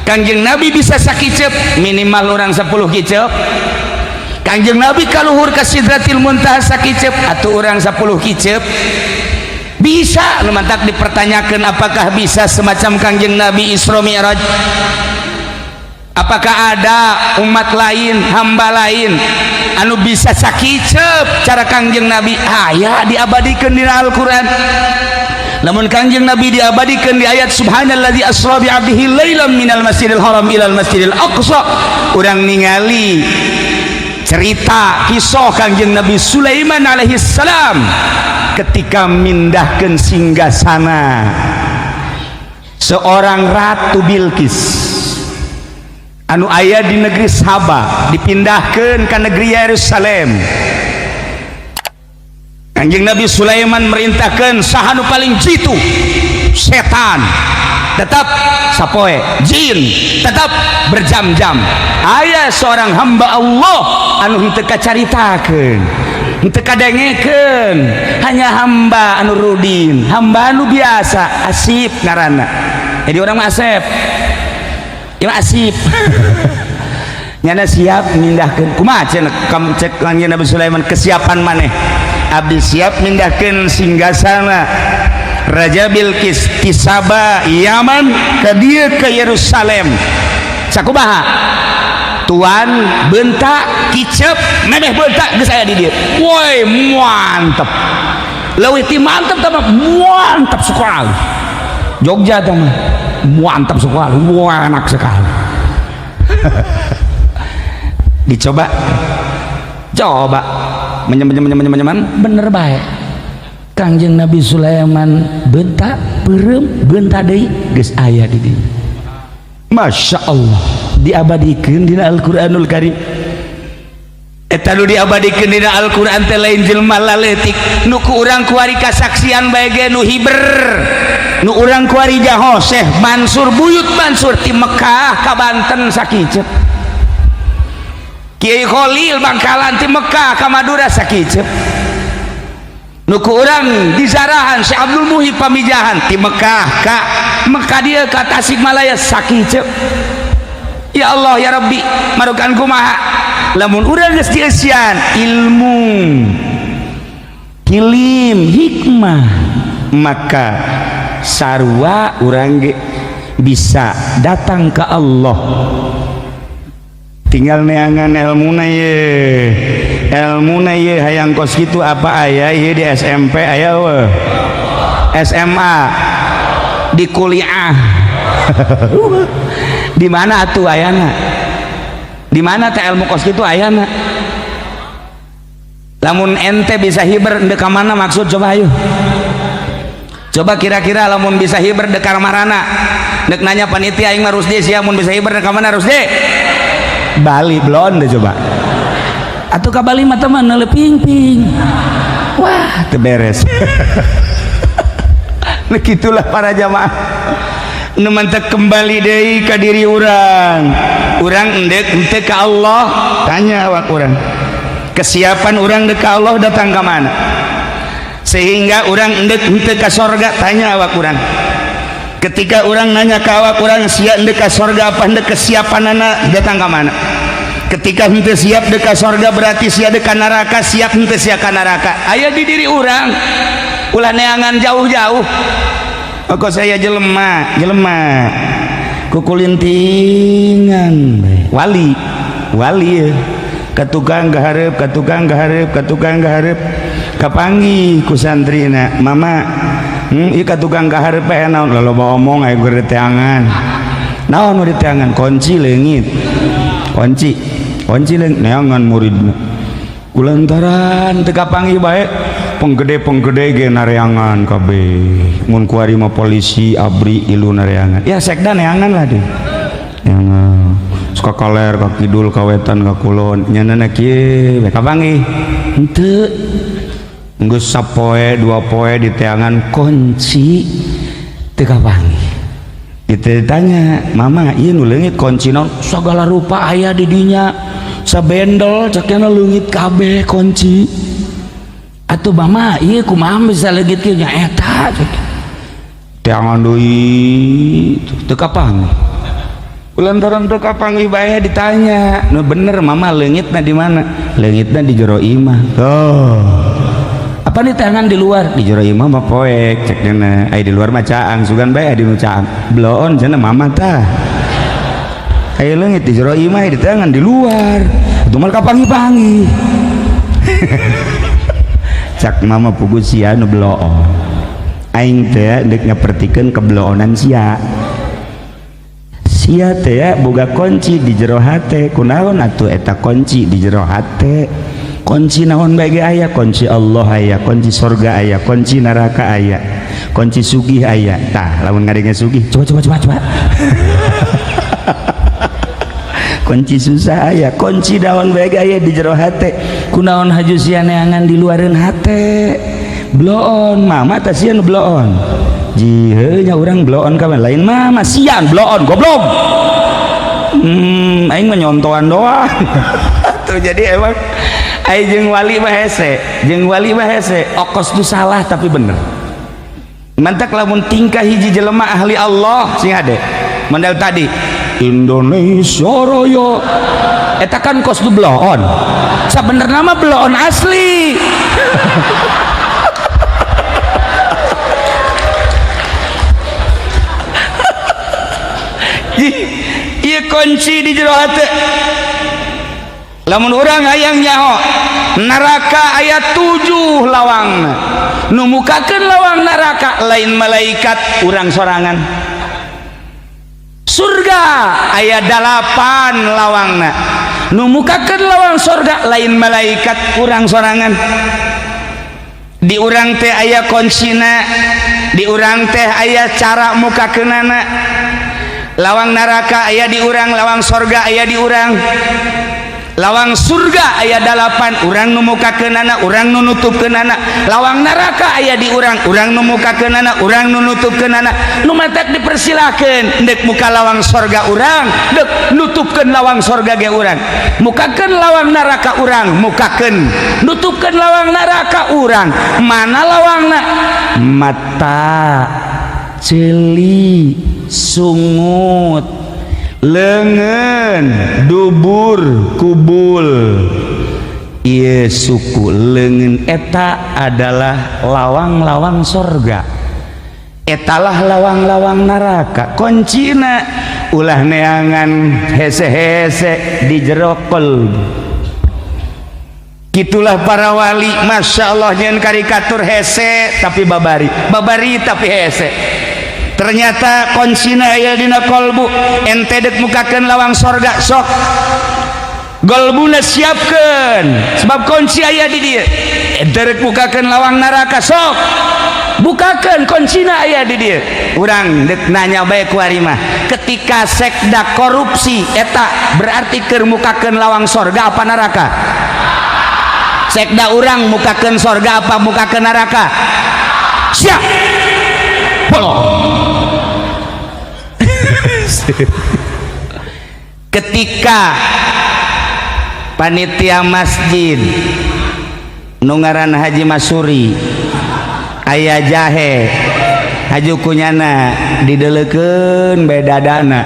Kangjeng Nabi bisa sakicep minimal orang 10 kicep. Kangjeng Nabi kaluhur ka Sidratil Muntaha sakicep atuh orang 10 kicep. Bisa lumantak dipertanyakan apakah bisa semacam Kangjeng Nabi Isra Mi'raj? Apakah ada umat lain, hamba lain anu bisa sakicep cara Kangjeng Nabi? Aya diabadikeun dina Al-Qur'an. Namun Kangjeng Nabi diabadikeun di ayat subhanallazi asra bi 'abdihi lailan minal masjidil haram ilal masjidil aqsa. Urang ningali cerita kisah Kangjeng Nabi Sulaiman alaihi salam ketika mindahkeun singgasana seorang ratu Bilqis anu aya di negeri Saba dipindahkeun ke negeri Yerusalem. Kangjeng Nabi Sulaiman merintahkan sahanu paling jitu setan tetap sapoe jin tetap berjam-jam aya seorang hamba Allah anu henteu kacaritakeun henteu kadengekeun hanya hamba anu rudin hamba anu biasa Asip ngaranna jadi orang mah Asep ya Asip nyana siap mindahkeun kumaha cek Kangjeng Nabi Sulaiman kesiapan maneh abdi siap mindahkeun singgasana Raja Bilqis ti Saba Yaman ke dieu ke Yerusalem sakumaha tuan bentak kicep memeh bentak geus aya di dieu woi mantep leuwih ti mantep tah mantep sekali Jogja tah mah mantap sekali wah enak sekali dicoba coba menyeman bener baik Kangjeng Nabi Sulaiman bentak perem bentak deui geus aya di dieu Masya Allah diabadikeun dina Al-Qur'anul Karim eta nu diabadikeun dina Al-Qur'an teh lain jelema laletik nu ku urang kuari kasaksian bae ge nu hiber nu urang kuari jaho Syekh Mansur Buyut Mansur ti Mekah ka Banten sakicep Kiai Khalil Bangkalan ti Mekah ka Madura sakicep nu ku urang di Zarahan Syekh Abdul Muhib Pamijahan ti Mekah ka Mekah dia ka Tasikmalaya sakicep ya Allah ya Rabbi marukan kumaha lamun urang geus dieusian ilmu hilim hikmah maka sarua urang ge bisa datang ke Allah tinggal neangan ilmuna ye hayang kos kitu apa aya ye di SMP aya we SMA di kuliah di mana atuh ayana di mana teh ilmu kos kitu ayana lamun ente bisa hiber endeu ka mana maksud coba ayo coba kira-kira lamun bisa hiber dekar marana nek nanya panitia aing mah Rusdi sia mun bisa hiber dekar mana Rusdi Bali belum deh coba atuh ka Bali mah teman neuleuh ping-ping wah teu beres begitulah para jamaah nu mantek kembali deui ka diri urang endek henteu ka Allah tanya awak urang kesiapan urang deuk ka Allah datang ka mana sehingga urang endek henteu ka sorga tanya awak urang ketika urang nanya ka awak urang sia endek ka sorga apa endek kesiapanana datang ka mana ketika henteu siap deuk ka sorga berarti sia deuk ka neraka siap henteu sia ka neraka aya di diri urang ulah neangan jauh-jauh kok saya jelema kukulintingan wali ya katukang gaharep kapanggih ku santrina mama ieu katukang gaharep naon loba omong aya geur teangan naon nu diteangan kunci leungit kunci leungit neangan muridna kulantaran teu kapanggih bae penggede ge nareangan kabeh mun kuari mah polisi abri ilu nareangan ya sekda neangan lah deh neangan suka kaler ka kidul ka wetan ka kulon nyanana kieu kapanggih henteu geus sapoe dua poe diteangan kunci teu kapanggih kita ditanya mama ieu nu leungit kunci naon sagala rupa aya di dinya sabendel cakna leungit kabeh kunci atuh mama ieu kumaha bisa leungit kieu nya eta teangan deui teu kapanggih lantaran teu kapanggih bae ditanya nu bener mama leungitna di mana leungitna di jero imah apa nih tangan di luar di jero imah mah poek cek dina aya di luar mah caang sugan bae aya di nu caang bloon cenah mama tah aya leungit di jero imah di tangan di luar atuh mah kapanggih-panggih cak mama pugu sia nu bloon aing teh deuk ngapertikeun kebloonan sia teh boga kunci di jero hate kunaon atuh eta kunci di jero hate kunci naon bae ge aya kunci Allah aya kunci surga aya kunci neraka aya kunci sugih aya tah lamun ngadenge sugih coba kunci susah aya kunci naon bae ge aya di jero hate kunaon haju sia neangan di luareun hate bloon mama teh sia nu bloon jiheu nya urang bloon ka lain mah sian bloon goblok aing mah nyontoan doang tuh jadi emang aing jeung wali mah hese okos tu salah tapi bener mantak lamun tingkah hiji jelema ahli Allah sing ade mandal tadi Indonesia Raya eta kan kos tu bloon sabenerna mah bloon asli ieu kunci di jero hate lamun urang hayang nyaho neraka aya 7 lawangna nu mukakeun lawang neraka lain malaikat urang sorangan surga aya 8 lawangna nu mukakeun lawang surga lain malaikat urang sorangan di urang teh aya kuncina di urang teh aya cara mukakeunana lawang neraka aya di urang lawang surga aya di urang lawang surga aya 8 urang nu mukakeunana urang nu nutupkeunana lawang neraka aya di urang nu mukakeunana urang nu nutupkeunana nu matak dipersilakeun deuk muka lawang surga urang deuk nutupkeun lawang surga ge urang mukakeun lawang neraka urang mukakeun nutupkeun lawang neraka urang mana lawangna mata celi sungut leungeun dubur kubul ieu suku leungeun eta adalah lawang-lawang surga etalah lawang-lawang neraka kuncina ulah neangan hese-hese di jero qalbi gitulah para wali Masya Allah nyen karikatur hese tapi babari tapi hese ternyata kuncina aya dina kolbu ente dek mukakeun lawang sorga sok golbuna siapkeun sebab kunci aya di dieu ente dek mukakeun lawang neraka sok bukakeun kuncina aya di dieu urang dek nanya bae ku ari mah ketika sekda korupsi eta berarti keur mukakeun lawang sorga apa neraka sekda urang mukakeun sorga apa mukakeun neraka siap ketika panitia masjid nu ngaranna Haji Masuri aya jahe haju kunyana didelekeun bae dadana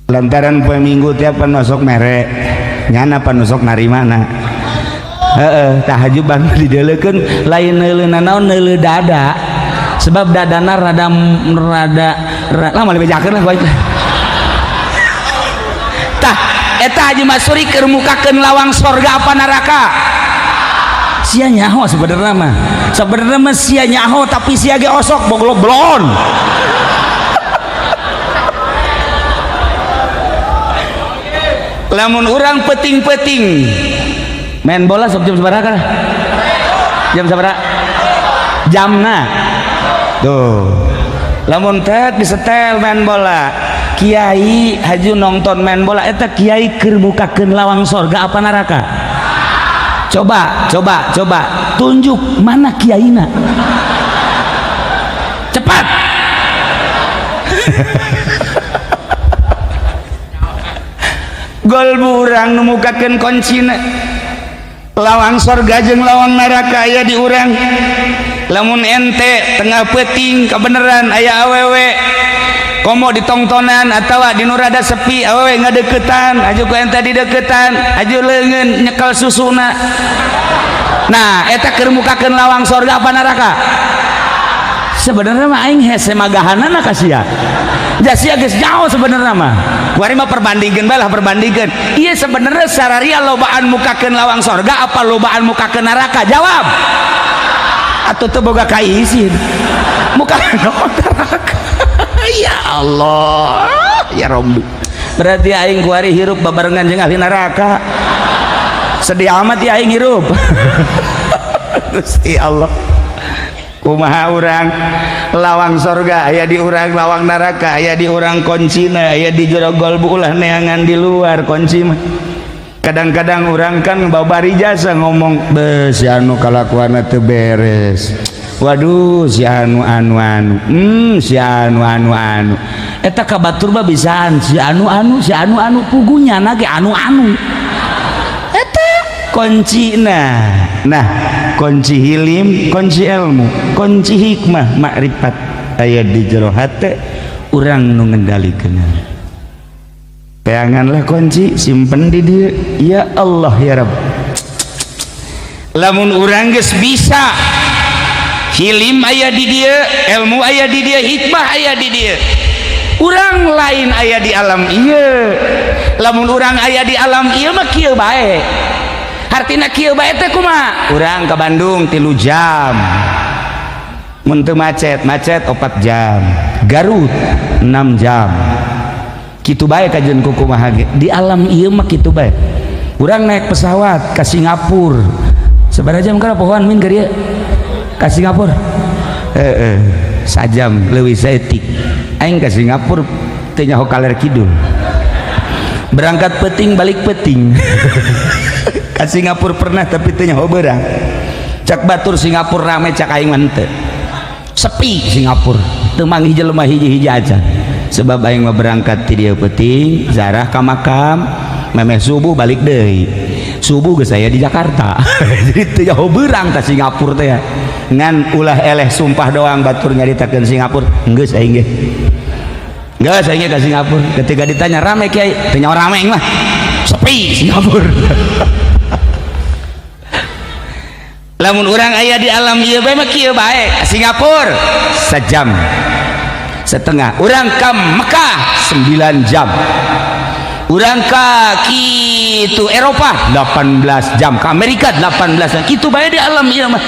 lantaran poe Minggu tiap panosok mere nyana panosok narimana tah haju bang didelekeun lain neuleunan naon neuleu dada sebab dadana rada lama lebih bejakeun lah gua tah eta Haji Masuri keur mukakeun lawang sorga apa neraka sia nyaho sebenarnya mah sia nyaho tapi sia ge osok boglok blon lamun urang peting-peting main bola sok jam sabaraha jam sabaraha jamna tuh lamun teh disetel main bola kiai haju nonton main bola eta kiai keur mukakeun lawang sorga apa neraka coba tunjuk mana kiaina cepat gol burang numukakeun kuncina lawang sorga jeung lawang neraka aya di urang lamun ente tengah peuting kabeneran aya awewe komo ditongtonan atawa di nu rada sepi awewe ngadeukeutan aju ku ente dideukeutan aju leungeun nyekel susuna nah eta keur mukakeun lawang sorga apa neraka sebenarnya mah aing hese magahanana ka sia sia geus jauh sebenarnya mah kuari mah perbandingkeun bae lah perbandingkeun ieu sebenarnya sararia lobaan mukakeun lawang sorga apa lobaan mukakeun neraka jawab atuh teu boga kaisin mukakeun neraka ya Allah ya Rabbi berarti aing kuari hirup babarengan jeung ahli neraka sedih amat ya aing hirup Gusti Allah kumaha urang lawang sorga aya di urang lawang neraka aya di urang kuncina aya di jero golbu ulah neangan di luar kunci mah kadang-kadang urang kan babari jasa ngomong beuh si anu kalakuanna teu beres waduh si anu si anu eta kabatur mah bisaan si anu pugunya na ge anu eta kuncina nah kunci hilim kunci ilmu kunci hikmah makrifat aya di jero hate urang nu ngendalikeun peanganlah kunci simpen di dieu ya Allah ya Rabb lamun urang geus bisa hilim aya di dieu ilmu aya di dieu hikmah aya di dieu urang lain aya di alam ieu lamun urang aya di alam ieu mah kieu bae artina kieu bae teh kumaha urang ka Bandung 3 jam mun teu macet 4 jam Garut 6 jam kitu bae kajeun kumaha ge di alam ieu mah kitu bae urang naik pesawat ka Singapura sabaraha jam kana pohoan min ka dieu ka Singapura sajam leuwih saeutik aing ka Singapura teu nyaho kaler kidul berangkat peuting balik peuting ka Singapura pernah tapi teu nyaho beurang cak batur Singapura rame cak aing mah teu sepi Singapura teu manggih jelema hiji-hiji aja sebab aing mah berangkat ti dieu peuting zarah ka makam memeh subuh balik deui subuh geus aya di Jakarta jadi teu nyaho beurang ka Singapura teh ya ngan ulah eleh sumpah doang batur nyaritakeun Singapura geus aing ge geus aing ka Singapura ketika ditanya rame kiai teu nyaho rame mah sepi Singapura lamun urang aya di alam ieu bae mah kieu bae Singapura sejam setengah urang ka Mekah 9 jam urang ka kitu Eropa 18 jam ka Amerika 18 jam kitu bae di alam ieu mah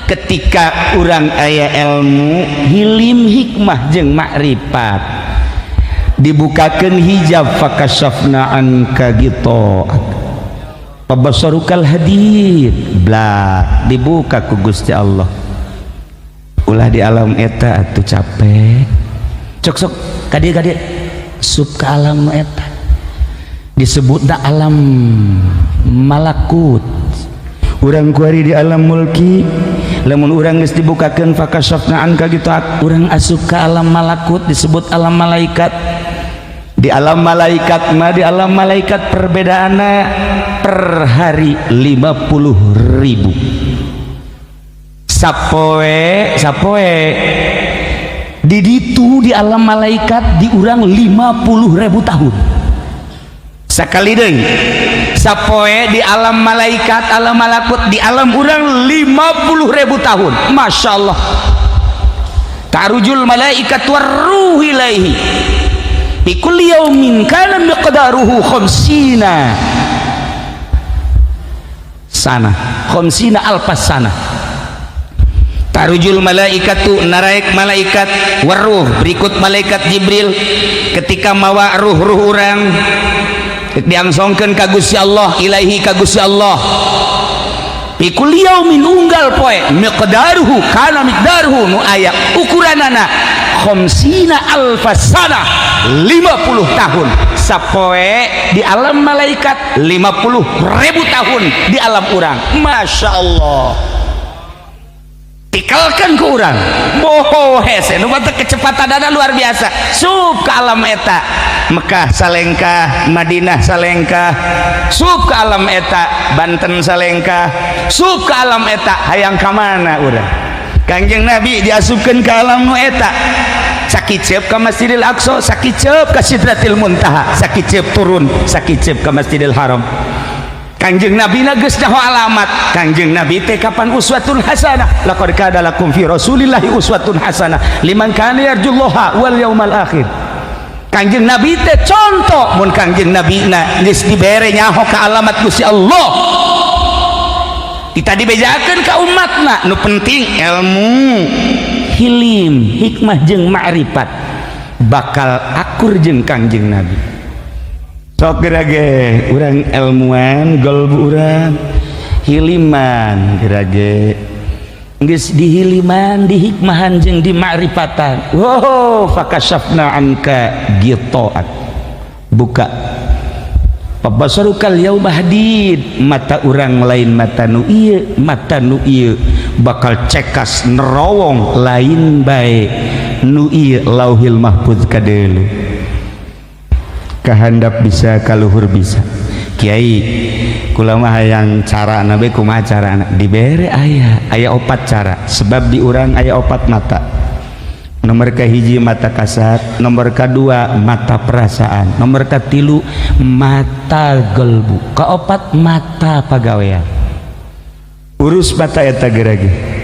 ketika urang aya ilmu hilim hikmah jeung makrifat dibukakeun hijab fakashafna anka gitu pabasarukal hadid blah dibuka ku Gusti Allah ulah di alam eta atuh capek sok kadieu sub ka alam eta disebutna alam malakut urang kuari di alam mulki lamun urang geus dibukakeun fakashafna anka gitu urang asup ka alam malakut disebut alam malaikat. Di alam malaikat mah di alam malaikat perbedaanna per hari 50.000 sapoe di ditu di alam malaikat di urang 50.000 tahun sakali deui sapoe di alam malaikat alam malakut di alam urang 50.000 tahun. Masya Allah. Tarujul malaikat warruh ilaihi fi kulli yaumin kana miqdaruhu khamsina sana khamsina alfas sana. Tarujul malaikatu naraik malaikat warruh berikut malaikat Jibril ketika mawa ruh-ruh urang diangsongkeun ka Gusti Allah ilaihi ka Gusti Allah fi kulli yaumin unggal poe miqdaruhu kana miqdaruhu nu aya ukuranana khamsina alfasana 50 tahun sapoe di alam malaikat 50.000 tahun di alam urang. Masya Allah. Tikalkan ke urang boho hese nu bata kecepatanana luar biasa sub ke alam eta Mekah salengkah Madinah salengkah sub ke alam eta Banten salengkah sub ke alam eta hayang ka mana urang. Kangjeng Nabi diasupkeun ke alam nu eta sakicep ka Masjidil Aqsa sakicep ka Sidratil Muntaha sakicep turun sakicep ka Masjidil Haram. Kangjeng Nabi na geus nyaho alamat. Kangjeng Nabi teh kapan uswatun hasanah laqad kana lakum fi rasulillahi uswatun hasanah liman kana yarjullaha wal yaumal akhir. Kangjeng Nabi teh contoh mun Kangjeng Nabi na geus dibere nyaho ka alamat Gusti Allah kita dibejakeun ka umatna nu penting ilmu hilim hikmah jeung ma'rifat bakal akur jeung Kangjeng Nabi. Sok gerage urang ilmuwan golbu urang hiliman gerage geus dihiliman dihikmahan jeung di ma'rifatan. Wow fakashafna anka gitaat buka pabasarukal yauma hadid mata urang lain mata nu ieu bakal cekas nerowong lain bae nu ieu lauhil mahfuz kadeuleu kahandap bisa kaluhur bisa. Kiai kula mah hayang carana bae kumaha carana dibere aya opat cara sebab di urang aya opat mata. Nomor kahiji mata kasat, nomor kedua mata perasaan, nomor katilu mata gelbu, kaopat mata pagawean. Urus mata eta gerage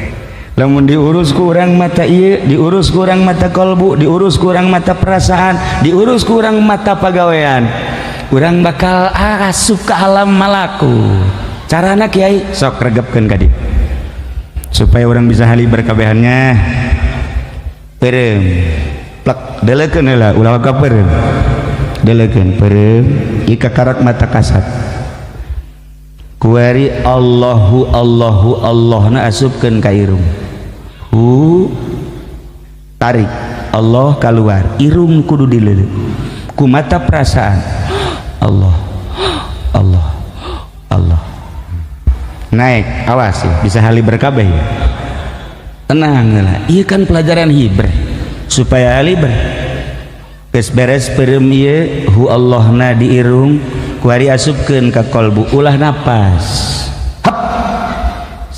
lamun diurus ku urang mata ieu diurus ku urang mata kolbu diurus ku urang mata perasaan diurus ku urang mata pagawean urang bakal asup ka alam malakut. Carana Kiai sok regepkeun ka dieu supaya urang bisa haliber kabehannya peureum plek delekeun heula ulah ka peureum delekeun peureum ieu kakarat mata kasat kuari Allahu Allahu Allahna asupkeun ka irung tarik Allah keluar irung kudu dileuleuh ku mata perasaan Allah Allah Allah naik awas ya bisa haliber kabeh ya tenang lah ieu kan pelajaran hibreh supaya haliber geus beres peureum ieu hu Allahna di irung kuari asupkeun ka kolbu ulah napas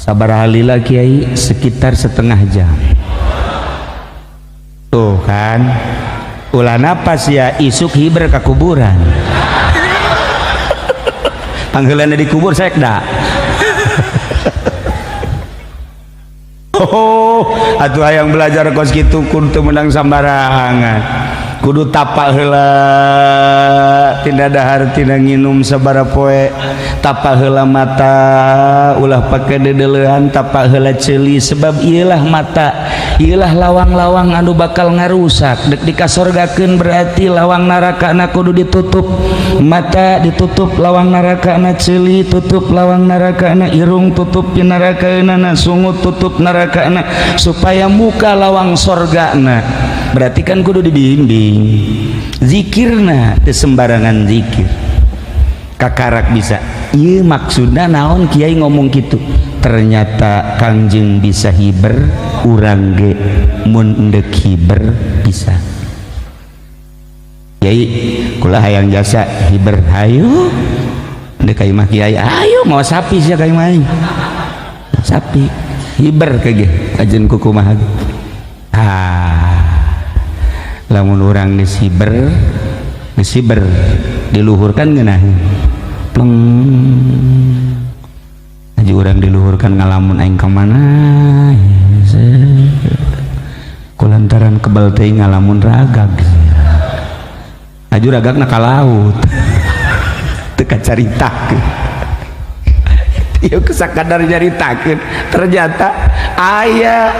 sabaraha lila Kiai sekitar setengah jam tuh kan ulah napas ya isuk hiber ka kuburan pangheulana di kubur sekda oh atuh hayang belajar kos kitu kudu menang sambarangan kudu tapak heula tina dahar tina nginum sabara poe tapak heula mata ulah pake dedeleuhan tapak heula ceuli sebab ieulah mata ieulah lawang-lawang anu bakal ngarusak dek dikasorgakeun berarti lawang narakana kudu ditutup mata ditutup lawang narakana ceuli tutup lawang narakana irung tutup narakaeunana sungut tutup narakana supaya muka lawang sorgana berarti kan kudu dibimbing zikirna teu sembarangan zikir kakarak bisa. Iya maksudnya naon kiai ngomong gitu, ternyata Kangjeng bisa hiber urang ge mun endek hiber bisa. Kiai kula hayang jasa hiber hayu endek ka imah kiai ayo mau sapi sia ka imah sapi hiber kage ajeun kukumaha lamun urang geus hiber diluhurkan geunah pleng aja urang diluhurkan ngalamun aing ka mana kulantaran kebal teuing ngalamun ragag aju ragagna ka laut teu kacaritakeun ieu sakadar nyaritakeun ternyata aya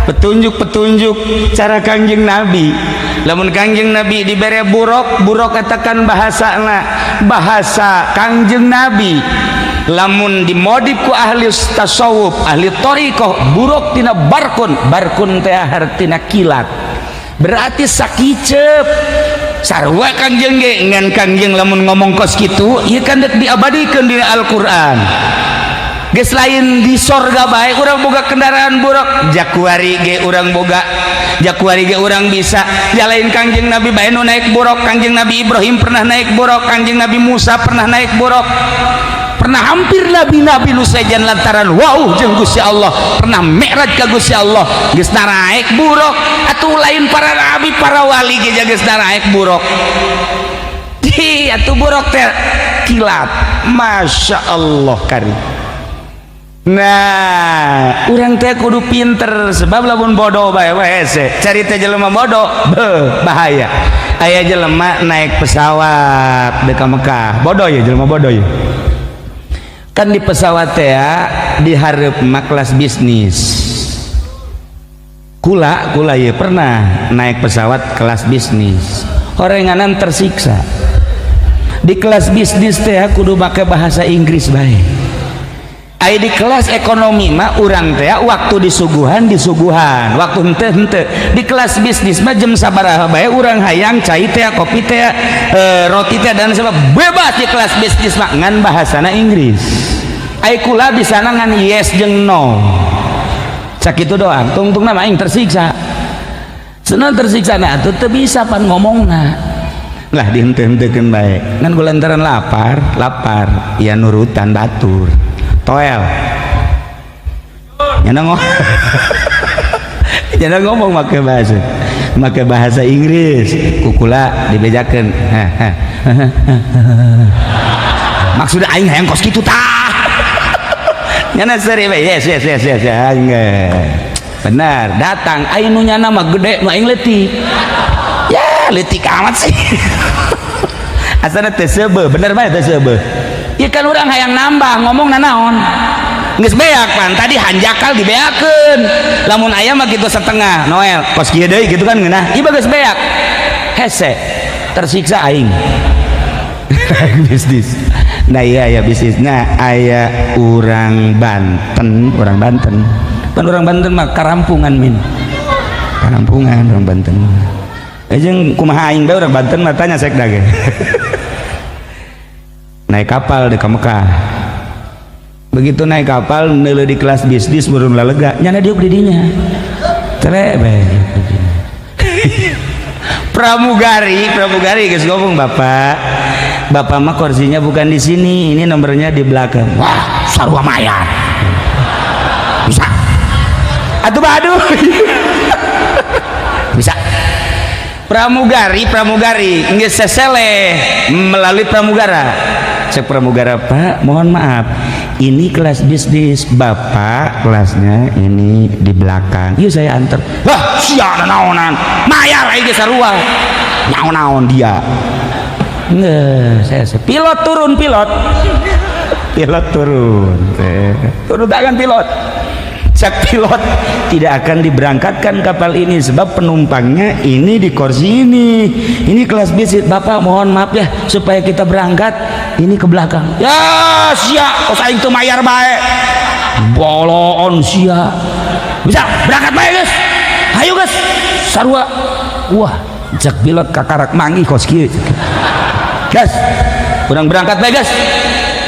petunjuk-petunjuk cara Kangjeng Nabi. Lamun Kangjeng Nabi dibere buruk katakan bahasa Kangjeng Nabi. Lamun dimodif ku ahli tasawuf, ahli thariqah, buruk tina barkun teh hartina kilat. Berarti sakicep. Sarua Kangjeng ge ngan Kangjeng lamun ngomong kos kitu, ieu kan diabadikeun di Al-Qur'an. Geus lain di sorga bae urang boga kendaraan buruk jakuari ge urang bisa ya lain Kangjeng Nabi bae nu naik buruk. Kangjeng Nabi Ibrahim pernah naik buruk, Kangjeng Nabi Musa pernah naik buruk, pernah hampir nabi-nabi nu sejan lantaran wow jeung Gusti Allah pernah mi'raj ka Gusti Allah geus naik buruk. Atuh lain para nabi para wali ge geus naik buruk atuh buruk teh kilat. Masya Allah karim. Nah, urang teh kudu pinter sebab lamun bodoh bae hese. Cari teh jelema bodoh, bahaya. Aya jelema naik pesawat deuk ka Mekah. Bodoh ya jelema bodoh ya. Kan di pesawat teh di hareup mah kelas bisnis. Kula ya pernah naik pesawat kelas bisnis. Horenganan tersiksa. Di kelas bisnis teh kudu make bahasa Inggris bae. Ai di kelas ekonomi mah urang teh waktu disuguhan waktu henteu di kelas bisnis mah jam sabaraha bae urang hayang cai teh kopi teh roti teh dan sebab bebas di kelas bisnis mah ngan bahasana Inggris. Ai kula di sana ngan yes jeung no sakitu doang tungtungna mah aing tersiksa senang tersiksa na teu bisa pan ngomongna lah dihenteu-henteukeun bae ngan kulantaran lapar ya nurutan batur toel nyana ngomong make bahasa Inggris kukula dibejakeun maksudnya aing hayang kos kitu tah nyana seri yes benar datang aing nu nyana mah gede nu aing leutik ya leutik amat sih asana teu seubeuh bener bae teu seubeuh. Ieu kan urang hayang nambah ngomong naon geus beak pan tadi hanjakal dibeakeun lamun aya mah kitu setengah Noel kos kieu deui gitu kan ngeunah ieu geus beak hese tersiksa aing bisnis. Nah iya bisnisnya aya urang Banten pan urang Banten mah karampungan min karampungan urang Banten jeung kumaha aing bae urang Banten mah tanya sekda ge naik kapal di Mekah. Begitu naik kapal neuleuh di kelas bisnis burung lalega nyana diuk di dinya terebe pramugari geus ngomong bapak mah kursinya bukan di sini ini nomornya di belakang. Wah sarua mayar bisa atuh aduh bisa pramugari geus sesele melalui pramugara. Cek pramugara, Pak mohon maaf ini kelas bisnis bapak kelasnya ini di belakang yuk saya antar. Wah sia naonan mayar aja sarua naon dia nggak saya pilot turun tangan pilot cek pilot tidak akan diberangkatkan kapal ini sebab penumpangnya ini di kursi ini kelas bisnis bapak mohon maaf ya supaya kita berangkat ini ke belakang ya sia kos aing teu mayar bae bolon sia bisa berangkat bae guys ayo guys sarua wah cek pilot kakarak mangi kos kieu guys kurang berangkat bagas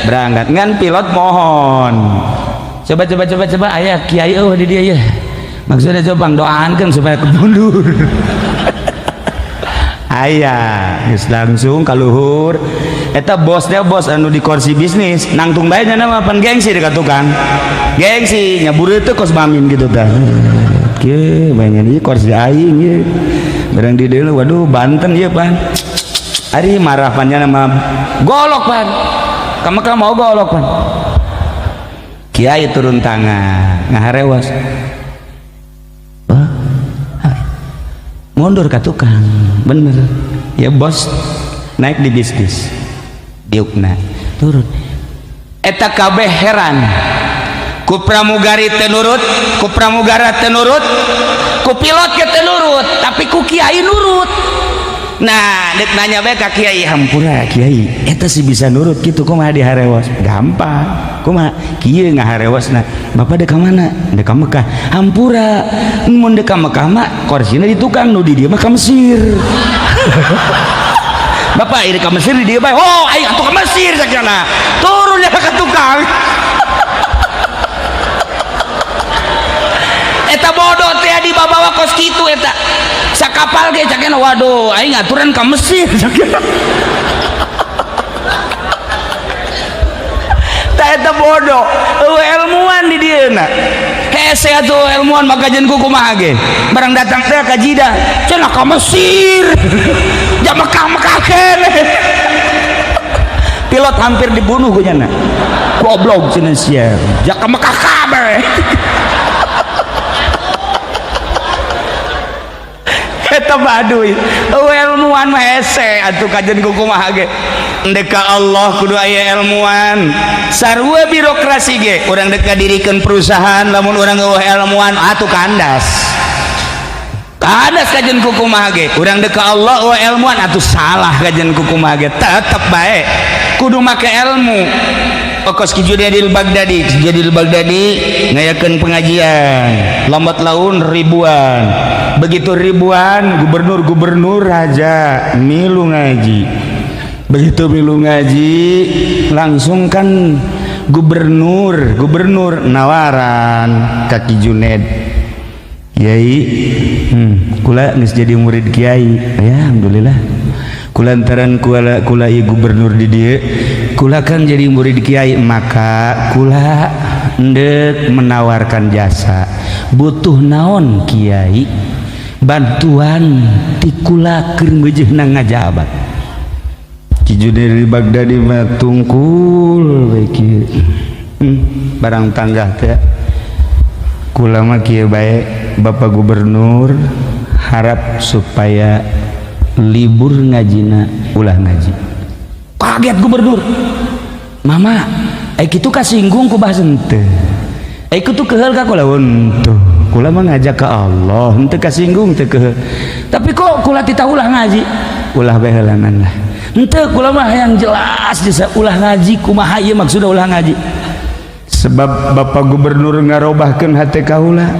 berangkat ngan pilot mohon coba ayah kiai di dia ya maksudnya coba doakan supaya kemundur ayah geus langsung kaluhur eta bosnya bos anu di kursi bisnis nangtung bae nya nama pan gengsi dekat tukang gengsi nyabur itu kos mamin gitu tah kieu banyak ieu kursi aing ieu barang di dieu waduh Banten ieu pan ari marah pannya nama golok pan kamu mau golok pan kiai turun tangan ngaharewas mundur ke tukang bener ya bos naik di bisnis diukna turun eta kabeh heran ku pramugari tenurut ku pramugara tenurut ku pilot ke tenurut tapi ku kiai nurut nah dek nanya bae ka kiai hampura kiai eta sih bisa nurut gitu kumaha diharewas gampang kumaha kieu ngaharewasna bapak dek ka mana dek ka Mekah hampura mun dek ka Mekah mah korsina di tukang nu di dieu mah ka Mesir bapak ieu ka Mesir di dieu bae oh aing atuh ka Mesir sakana turun ya ka tukang eta bodoh teh di babawa kos kitu eta sakapal ge cakena waduh aing aturan ka Mesir cakena tah eta bodoh ilmuwan di dieu na hese atuh ilmuwan maka jen ku kumaha ge barang datang teh ka Jidah cenah ka Mesir ja Mekah keneh pilot hampir dibunuh nya goblok cenah sia ja ka Mekah kabeh eta baduy ilmuwan mah hese atuh kajen kumaha ge endeka Allah kudu aya ilmuwan sarua birokrasi ge urang dek dirikeun perusahaan lamun urang eueuh ilmuwan atuh kandas kajen kumaha ge urang dek Allah eueuh ilmuwan atuh salah kajen kumaha ge tetep bae kudu make ilmu Pokos Ki Junedil Baghdadi ngayakeun pengajian lambat laun ribuan begitu ribuan gubernur raja milu ngaji begitu milu ngaji langsung kan gubernur nawaran ka Ki Juned Kiai kula geus jadi murid Kiai ya alhamdulillah kulantaran kula ieu gubernur di dieu kula kan jadi murid Kiai maka kula ndek menawarkan jasa butuh naon Kiai bantuan ti kula keur meujeuhna ngajabat Ki Junedil Baghdadi mah tungkul we kieu barang tanggah teh kula mah kieu bae Bapak Gubernur harap supaya libur ngajina ulah ngaji kaget gubernur mama kitu kasinggung ku bahas henteu kitu keheul ka kula henteu kula mah ngajak ka Allah henteu kasinggung teu keheul tapi kok kula titah ulah ngaji ulah bae heulanan lah henteu kula mah hayang jelas bisa ulah ngaji kumaha ieu maksudna ulah ngaji sebab Bapak Gubernur ngarobahkeun hate kaula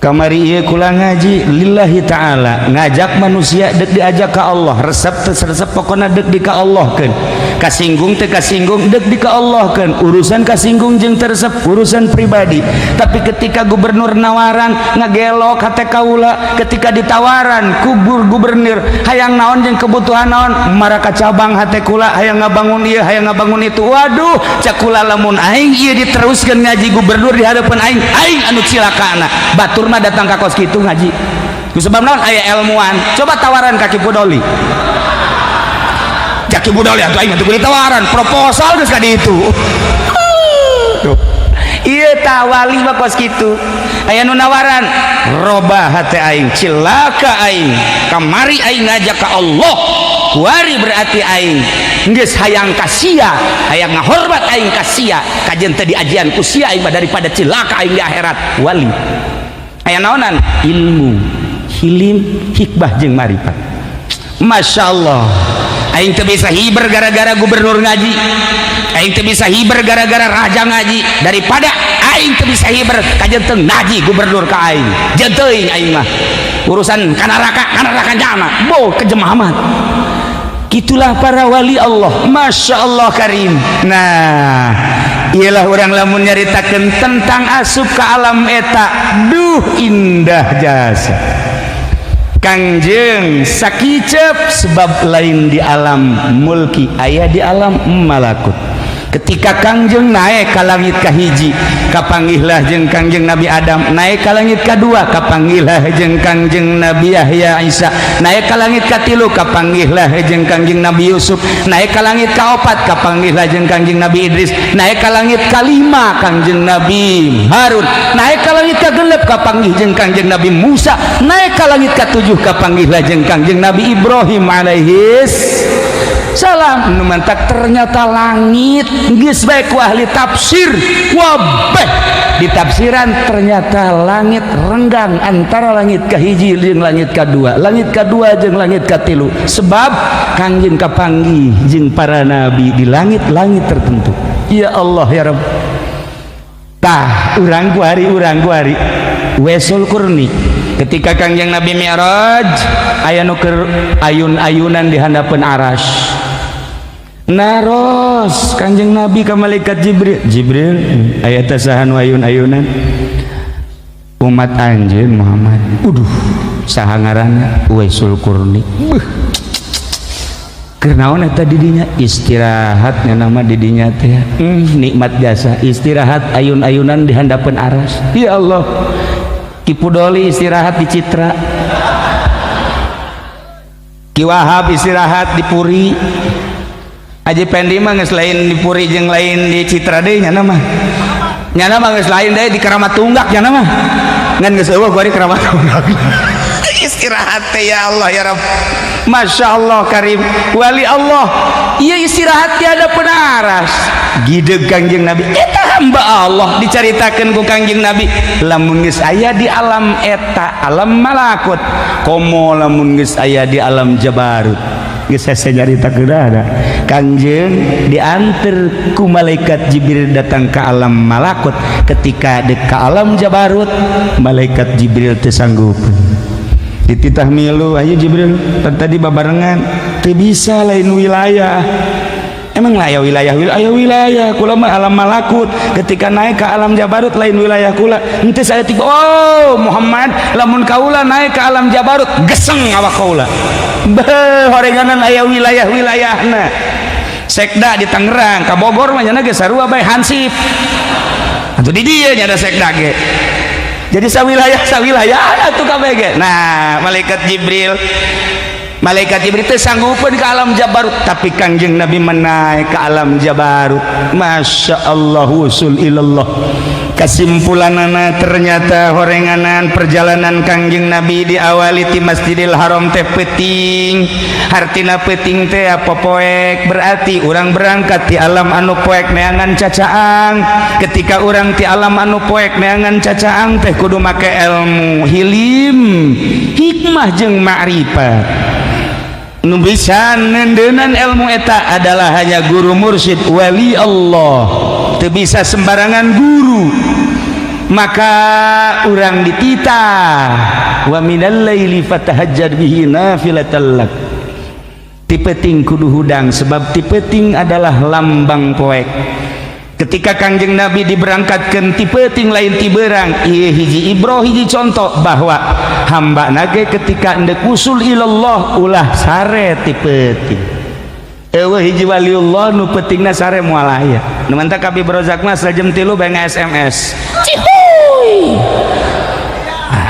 kamari ieu kula ngaji lillahi ta'ala ngajak manusia dek diajak ka Allah resep teu resep pokona dek di ka Allahkeun kasinggung teu kasinggung dek di ka Allahkeun urusan kasinggung jeung teu resep urusan pribadi tapi ketika gubernur nawaran ngagelok hate kaula ketika ditawaran ku gubernur hayang naon jeung kebutuhan naon maraka cabang hate kula hayang ngabangun ieu hayang ngabangun itu waduh cak kula lamun aing ieu diteruskeun ngaji gubernur di hadapan aing anu cilakana batur datang ke kos kitu ngaji kusebabna aya ilmuwan coba tawaran kaki Budoli Jaki Budoli atuh aing atuh ditawaran proposal geus ka ditu ieu tah wali mah kos kitu aya nu nawaran robah hate aing cilaka aing kamari aing ngajak ka Allah kuari berarti aing geus hayang ka sia hayang ngahormat aing ka sia kajen teh diajian ku sia aing daripada cilaka aing di akhirat wali aya naonan ilmu hilim hikmah jeung marifat Masya Allah aing teu bisa hiber gara-gara gubernur ngaji aing teu bisa hiber gara-gara raja ngaji daripada aing teu bisa hiber kajen teu ngaji gubernur ka aing jeung teuing aing mah urusan kana neraka jana boh kejem amat Itulah para wali Allah, Masya Allah karim. Nah, ialah orang lamun nyaritakan tentang asup ke alam eta, duh indah jasa. Kangjeng sakicep sebab lain di alam mulki, ayah di alam malakut. Ketika Kangjeng naik ke langit kahiji, kapanggihlah jeung Kangjeng Nabi Adam. Naik ke langit kedua, kapanggihlah jeung Kangjeng Nabi Yahya Isa. Naik ke langit katilu, kapanggihlah jeung Kangjeng Nabi Yusuf. Naik ke langit kaopat, kapanggihlah jeung Kangjeng Nabi Idris. Naik ke langit kalima, Kangjeng Nabi Harun. Naik ke langit kagenep, kapanggih jeung Kangjeng Nabi Musa. Naik ke langit katujuh, kapanggihlah jeung Kangjeng Nabi Ibrahim alaihis salam. Nu mantak ternyata langit geus bae ku ahli tafsir wabeh di tafsiran ternyata langit renggang antara langit kahiji jeung langit kadua, langit kadua jeung langit katilu, sebab Kangjeng kapanggih jeung para nabi di langit-langit tertentu. Ya Allah ya Rabb. Tah urang kuari wesul kurni ketika Kangjeng Nabi Mi'raj aya nu keur ayun-ayunan di handapeun aras. Naros Kangjeng Nabi ka malaikat Jibril aya teh saha nu ayun-ayunan? Umat anjeun Muhammad. Saha ngaranna? Wesul Kurni. Keur naon eta di dinya? Istirahat nama di dinya teh. Nikmat jasa istirahat ayun-ayunan di handapeun aras. Ya Allah. Ki Pudoli istirahat di Citra. Ki Wahab istirahat di Puri. Haji Pendi mah geus lain di Puri jeung lain di Citra deui nya mah. Nya mah geus lain deui di Keramat Tunggak nya mah. Ngan geus eueuh bari Keramat Tunggak. Istirahat teh ya Allah ya Rabb. Masya Allah karim. Wali Allah ieu istirahat di hadapeun aras. Gideg Kangjeng Nabi eta hamba Allah dicaritakeun ku Kangjeng Nabi lamun geus aya di alam eta alam malakut komo lamun geus aya di alam jabarut geus saya nyarita keudana Kangjeng diantar ku malaikat Jibril datang ke alam malakut. Ketika dek ke alam jabarut malaikat Jibril teu sanggup dititah milu ayo Jibril tadi babarengan teu bisa lain wilayah. Emang lah ya wilayah kula mah alam malakut. Ketika naik ke alam jabarut lain wilayah kula. Henteu saya tiba oh Muhammad lamun kaula naik ke alam jabarut geseng awak kaula. Beuh horenganan aya wilayah-wilayahna. Sekda di Tangerang, ka Bogor mah nya geus sarua bae Hansip. Atuh di dieu nya ada sekda ge. Jadi sawilayah atuh kabeh ge. Nah, malaikat Jibril teh sanggupeun ke alam jabarut, tapi Kangjeng Nabi menaik ke alam jabarut. Masya Allah usul ilallah. Kesimpulanana ternyata horenganan perjalanan Kangjeng Nabi diawali ti Masjidil Haram teh peuting. Hartina peuting teh apa poek, berarti urang berangkat ti alam anu poek neangan cacaang. Ketika urang ti alam anu poek neangan cacaang teh kudu make ilmu, hilim, hikmah jeung ma'rifat. Nu bisa nendenan ilmu eta adalah hanya guru mursyid wali Allah. Teu bisa sembarangan guru. Maka urang dititah wa minal laili fatahajjad bihi nafilatan lak. Ti peuting kudu hudang sebab ti peuting adalah lambang poek. Ketika Kangjeng Nabi diberangkatkeun ti peuting lain ti beurang, ieu hiji ibroh hiji contoh bahwa hamba nage ketika endek usul ilallah ulah sare ti peuting. Eueuh hiji waliullah nu peutingna sare moal aya. Nu mantap Habib Rozak mah jam 3 bae nga-SMS. Cihuy.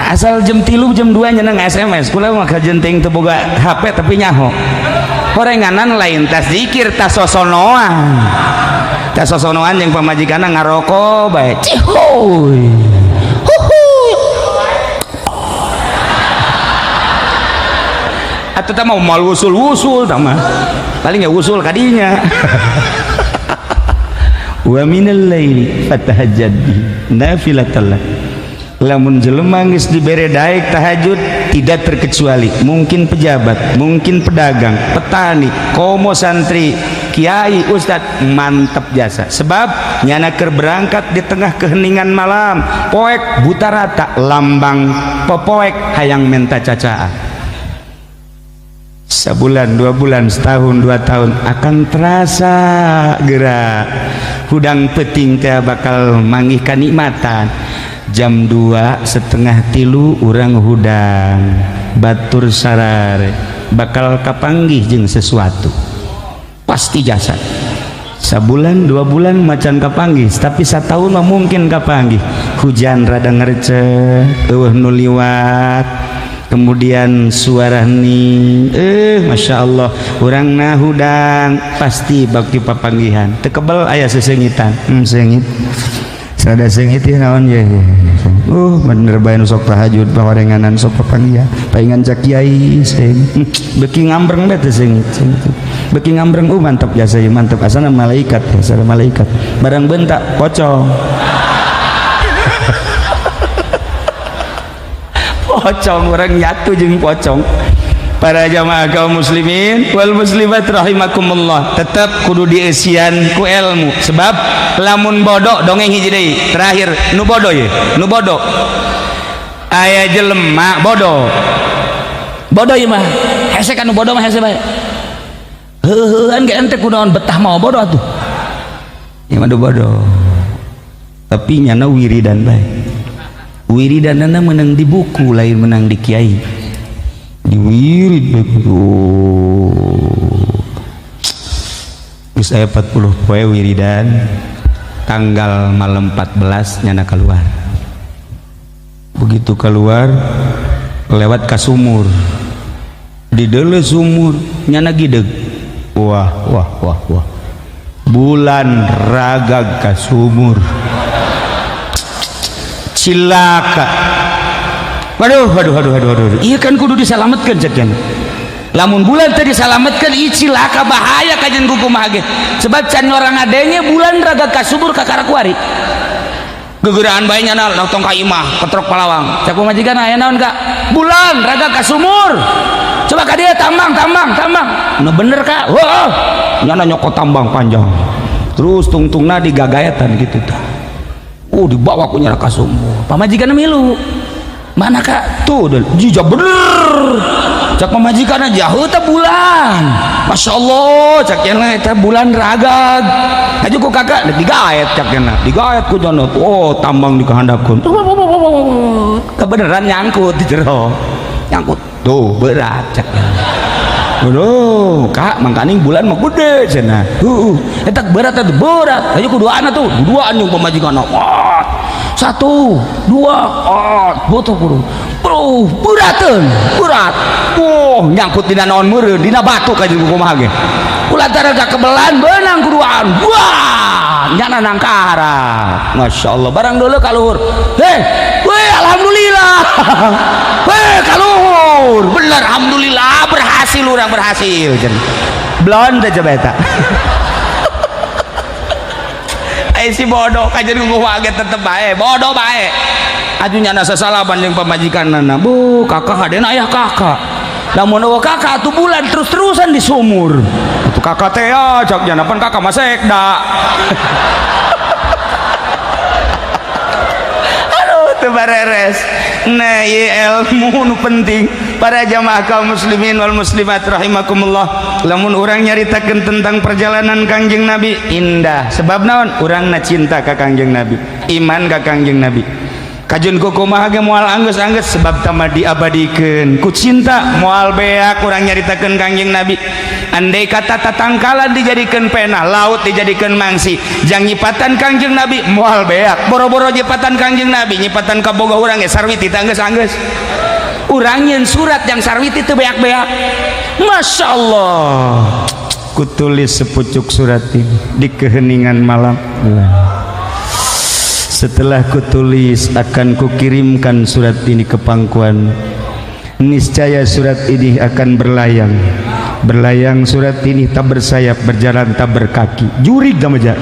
Asal jam 3 jam 2 nya nga-SMS. Kula mah kajenting teu boga HP tapi nyaho. Horenganan lain tas zikir tas sosonoan. Tas sosonoan yang pamajikanna ngaroko bae. Cihuy. Atau tak mau mal wusul tak mah paling ya wusul kadinya. Wa minal laili fatahajjad nafilatan lak. Lamun jelema geus dibere daek tahajud tidak terkecuali mungkin pejabat, mungkin pedagang, petani, komo santri, kiai, ustad mantap jasa sebab nyana keur berangkat di tengah keheningan malam poek buta rata lambang popoek hayang menta cacaan. sebulan, 2 bulan, setahun, 2 tahun akan terasa gerak hudang peting teh bakal manggih kanikmatan. Jam 2:30 urang hudang batur sarare bakal kapanggih jeung sesuatu pasti jasad. Sebulan 2 bulan macan kapanggih, tapi setahun mah mungkin kapanggih. Hujan rada ngereceh, nu liwat, kemudian suara nih, masya Allah, orang nah hudang pasti bakti papanggihan. Tekebel ayah sesengitan, sengit, sada sengit ya naon ya. Bener bae nu sok tahajud pawarenganan sok papanggihan, paingan cak kiai seng, beki ngambreng bete sengit. Beki ngambreng mantap jasa ya, mantap asana malaikat ya, asana malaikat barang bentak pocong. Pocong orang nyatu jeung pocong. Para jamaah kaum muslimin wal muslimat rahimakumullah, tetap kudu dieusian ku ilmu, sebab lamun bodoh dongeng hiji deui terakhir nu bodoh ye, nu bodoh aya jelema bodoh ieu mah hese kan nu bodoh mah hese bae heuheuan ge ente kunaon betah mau bodoh atuh ieu mah bodoh, tapi nyana wiridan bae. Wiridanana menang di buku lain menang di kiai, di wirid begitu. Geus aya 40 poe wiridan, tanggal malam 14 nyana keluar. Begitu keluar lewat ka sumur, di deuleu sumur nyana gideg, wah bulan ragag ka sumur. Cilaka. Waduh. Iya kan kudu disalametkeun cekeun. Lamun bulan teh disalametkeun ieu cilaka bahaya kajen kumaha ge. Sebab can orang adenge bulan raga ka subur ka karakuari. Gegeuraan bae nyana tong ka imah ketrok palawang. Cak majikan aya naon Kak? Bulan raga ka sumur. Coba ka dieu tambang. Nu bener Kak? Heuh. Nyana nyokot tambang panjang. Terus tungtungna digagaetan gitu tah. Dibawa ku nyana ka sumur. Pamajikan milu. Mana Kak? Tuh, jija bener. Cak pamajikan jauh teh bulan. Masya Allah, cak yana teh bulan ragag. Aju ku kakak digaet cak yana. Digaet ku nyana. Tambang dikahandapkeun. Kebeneran nyangkut di jero. Nyangkut. Tuh, berat cak yana. Aduh, Kak, mangkaning bulan mah gede cenah. Eta berat atuh, berat. Ayo kuduana tuh, duaan jeung pamajikanna. 1, 2, foto kudu. Bro, berat. Nyangkut dina naon meureun, dina batu ka jeung kumaha ge. Kulantaran kebelan beunang kuduaan. Wah, nyana nangkara. Masyaallah, barang dulu kaluhur. Alhamdulillah. Kaluhur. Bener, alhamdulillah berhasil urang berhasil. Blon teh coba eta. Si bodoh kajen kumaha ge tetep bae, bodoh bae. Aju nyana sasalaban jeung pamajikanna. Bu, kakak hadena aya kakak. Lamun eueuh kakak atuh bulan terus-terusan di sumur. Atuh kakak teh ya, cak janapan kakak mah sekda. Aduh, teu bareres. Nah, ieu ilmu nu penting. Para jamaah kaum muslimin wal muslimat rahimakumullah, lamun urang nyaritakeun tentang perjalanan Kangjeng Nabi indah. Sebab naon? Urangna cinta ka Kangjeng Nabi, iman ka Kangjeng Nabi. Kajeun kumaha ge moal anggeus-anggeus sebab tama diabadikeun ku cinta moal beak urang nyaritakeun Kangjeng Nabi. Andai kata tatangkalan dijadikeun pena, laut dijadikeun mangsi, jang nyipatan Kangjeng Nabi moal beak. Boro-boro nyipatan Kangjeng Nabi, nyipatan ka boga urang ge sarwiti anggeus-anggeus. Urang nyeun surat yang sarwiti teu beak-beak. Masya Allah, kutulis sepucuk surat ini di keheningan malam. Setelah kutulis akan kukirimkan surat ini ke pangkuan. Niscaya surat ini akan berlayang surat ini tak bersayap, berjalan tak berkaki. Jurig damaja.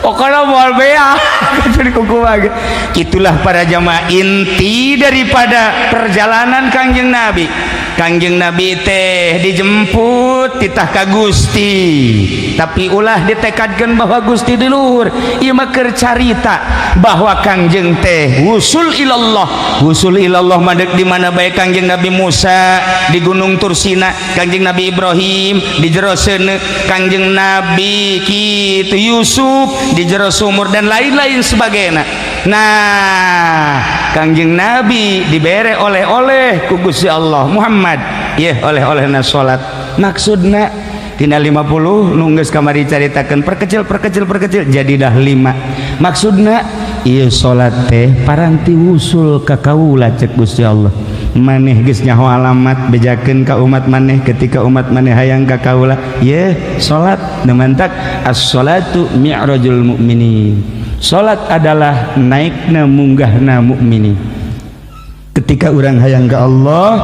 Pokoknya moal beak. Itulah para jamaah inti daripada perjalanan Kangjeng Nabi. Kangjeng Nabi teh dijemput titah ka Gusti, tapi ulah ditekadkeun bahwa Gusti di luhur. Ieu mah keur carita bahwa Kangjeng teh wusul ilallah. Wusul ilallah madeg di mana bae Kangjeng Nabi Musa di Gunung Tursina, Kangjeng Nabi Ibrahim di jero seuneu, Kangjeng Nabi kitu Yusuf di jero sumur dan lain-lain sebagainya. Nah, Kangjeng Nabi dibere oleh-oleh ku Gusti Allah Muhammad, ya oleh-olehna salat. Maksudna tina 50 nu geus kamari caritakeun perkecil jadi dah 5. Maksudna ieu salat teh paranti wusul ka kaula cek Gusti Allah. Maneh geus nyaho alamat bejakeun ka umat maneh ketika umat maneh hayang ka kaula, ye salat nemantak as-salatu mi'rajul mu'minin. Salat adalah naikna munggahna mukminin. Ketika orang hayang ke Allah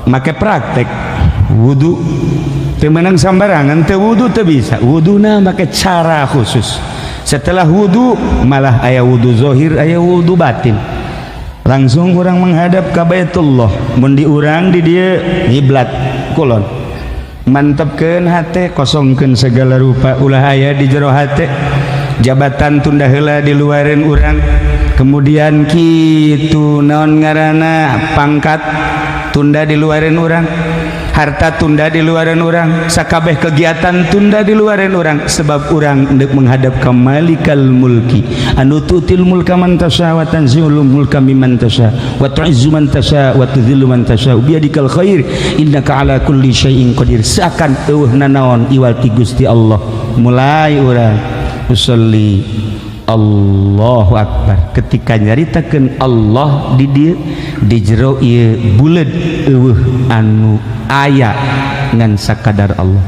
make praktek wudu teu meunang sambarangan, teu wudu teu bisa. Wuduna make cara khusus. Setelah wudu malah aya wudu zahir, aya wudu batin. Langsung orang menghadap ka Baitullah. Mun di urang di dieu ngiblat kulon. Mantepkeun hate, kosongkeun segala rupa ulah aya di jero hate. Jabatan tunda heula di luareun urang, kemudian kitu naon ngaranna pangkat tunda di luareun urang, harta tunda di luareun urang, sakabeh kegiatan tunda di luareun urang, sebab urang hendak menghadap ka Malikal Mulki anu tutil mulka man tasya wa tanzilul mulka mimman tasya wa tu'izzu man tasya wa tudhillu man tasya biyadikal khair innaka ala kulli syai'in qadir. Seakan eueuhna naon iwal ti Gusti Allah. Mulai urang usolli Allahu Akbar, ketika nyaritakeun Allah di dieu di jero ieu buleud eueuh anu aya ngan sakadar Allah.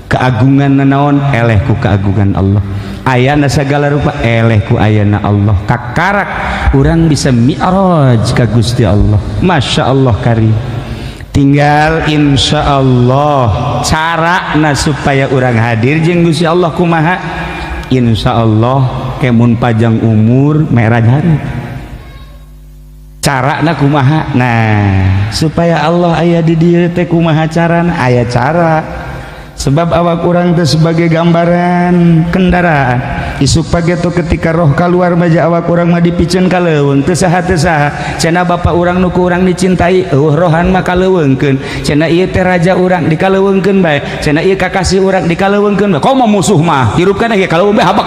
Keagungan naon eleh ku keagungan Allah, ayana sagala rupa eleh ku ayana Allah. Kakarak urang bisa mi'raj ka Gusti Allah. Masya Allah karim. Tinggal insya Allah carana supaya urang hadir jeung Gusti Allah kumaha. Insya Allah kemun pajang umur merah hari cara na kumaha. Nah supaya Allah aya di dieu teh kumaha carana, aya cara. Sebab awak urang teh sebagai gambaran kendaraan. Isuk pagi tu ketika roh keluar baja awak urang mah dipikeun ka leuweung teu saha cenah bapak urang nu ku urang dicintai rohan mah kaleuweungkeun, cenah ieu teh raja urang dikaleuweungkeun bae, cenah ieu kakasih urang dikaleuweungkeun bae. Komo musuh mah hirup kana ge kaleuweung bae habak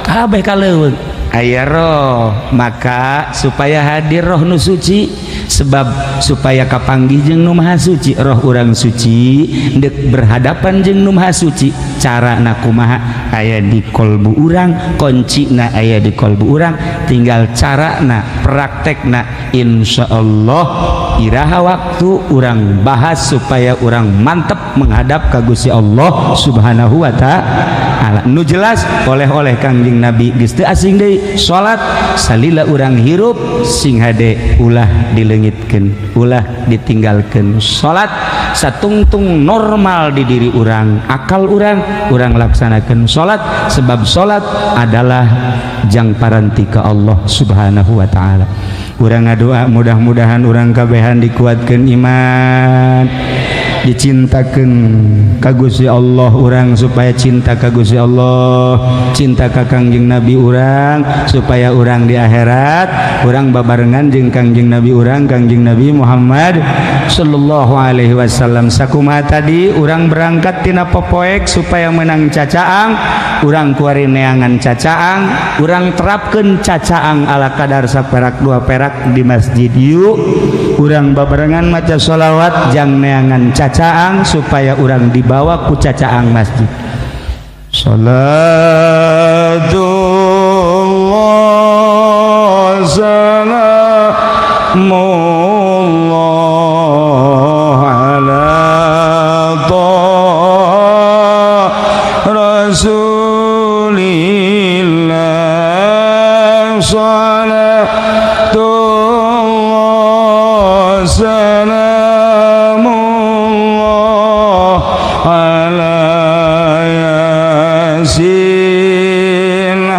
kabeh kaleuweung. Aya roh, maka supaya hadir roh nu suci, sebab supaya kapanggih jeung nu maha suci, roh urang suci dek berhadapan jeung nu maha suci. Carana kumaha aya di kolbu urang, kuncina aya di kolbu urang, tinggal carana praktekna insyaallah iraha waktu urang bahas supaya urang mantep menghadap ka Gusti Allah Subhanahu wa taala. Nu jelas oleh-oleh Kangjeng Nabi geus teu asing deui salat salila urang hirup sing hade ulah dileungitkeun, ulah ditinggalkeun. Salat satungtung normal di diri urang, akal urang laksanakeun salat, sebab salat adalah jang paranti ka Allah Subhanahu wa taala. Urang ngadoa mudah-mudahan urang kabehan dikuatkeun iman, dicintakeun ka Gusti Allah urang supaya cinta ka Gusti Allah, cinta ka Kangjeng Nabi urang supaya urang di akhirat urang babarengan jeung Kangjeng Nabi urang, Kangjeng Nabi Muhammad sallallahu alaihi wasallam. Sakumaha tadi urang berangkat tina popoek supaya menang cacaang, urang kuari neangan cacaang, urang terapkeun cacaang ala kadar saperak 2 perak di masjid. Yuk urang babarengan maca sholawat jang neangan cacaang supaya urang dibawa ku cacaang masjid. Salatullah salamullah ala rasulillah salatullah salamullah ala yasin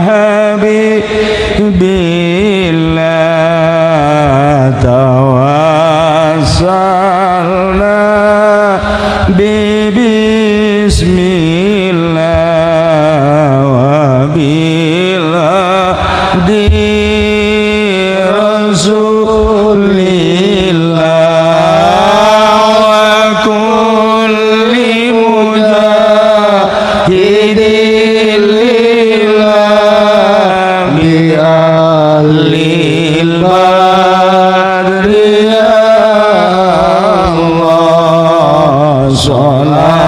habibillah tawas tawassalna bismillah wa billah di rasulillah wa kulli mujahidin lillah bi ahlil badri ya Allah salatullah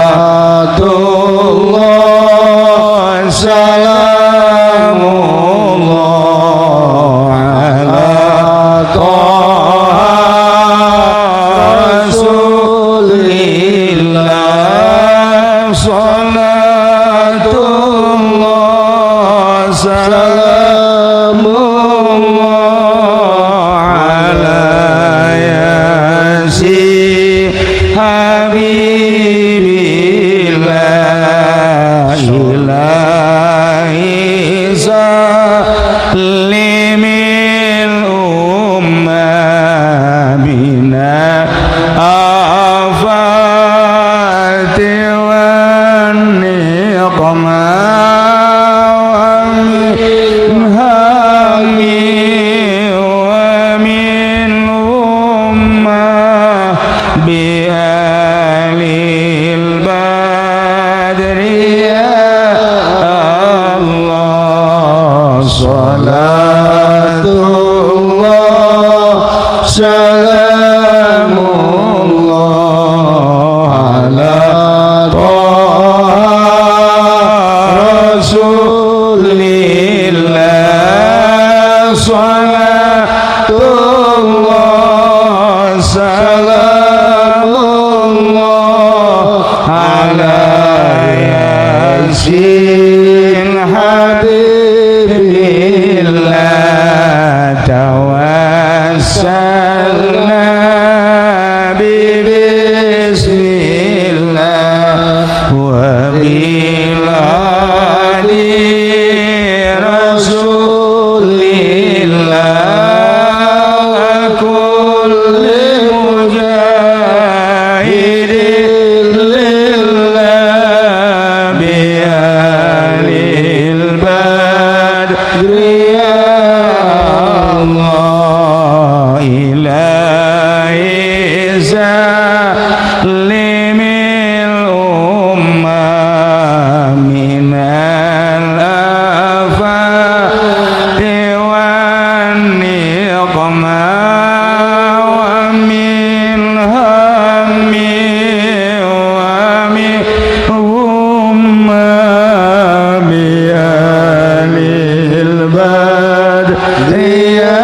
salamullah ala taha rasulillah salatullah salamullah ala yasin habibillah ilahi salimil ummah bina afati wan niqmah wa min hammi wa min ummah bi alil badri ya Allah salatullah salamullah ala taha rasulillah salatullah salamullah ala yasin habibillah tawassalna bismillah wa biladi rasulillah wa kulli mujahidin lillah bi alil badri ya Allah ilahi salimil ummah minal afati wan niqmah wa min hammi wa min ummah bi alil badri ya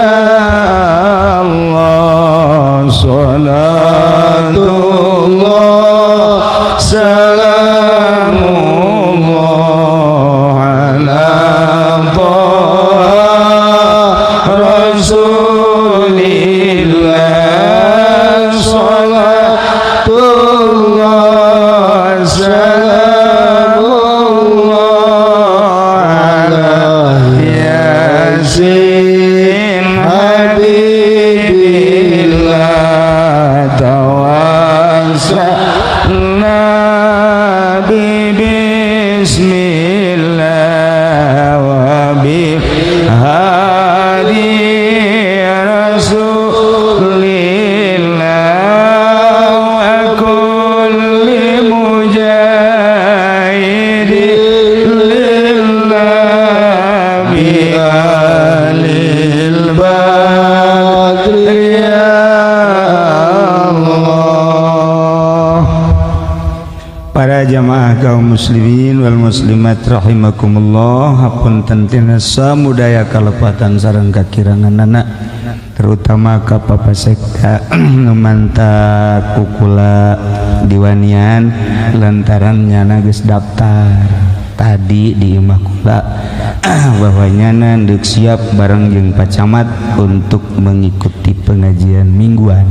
Allah salatullah salamullah ala taha rasulillah salatullah salamullah ala yasin habibillah tawassalna bismillah wa bihadi rasulillah wa kulli mujahidin lillah bi alil badri ya Allah. Para jamaah kaum muslimin wal muslimat rahimakumullah, hapunten tina samudaya kalepatan sareng kakiranganana terutama ka papasekta numanta kukula diwanian lantaran nyana geus daftar tadi di imah kula bahwa nyana deuk siap bareng jeung pacamat untuk mengikuti pengajian mingguan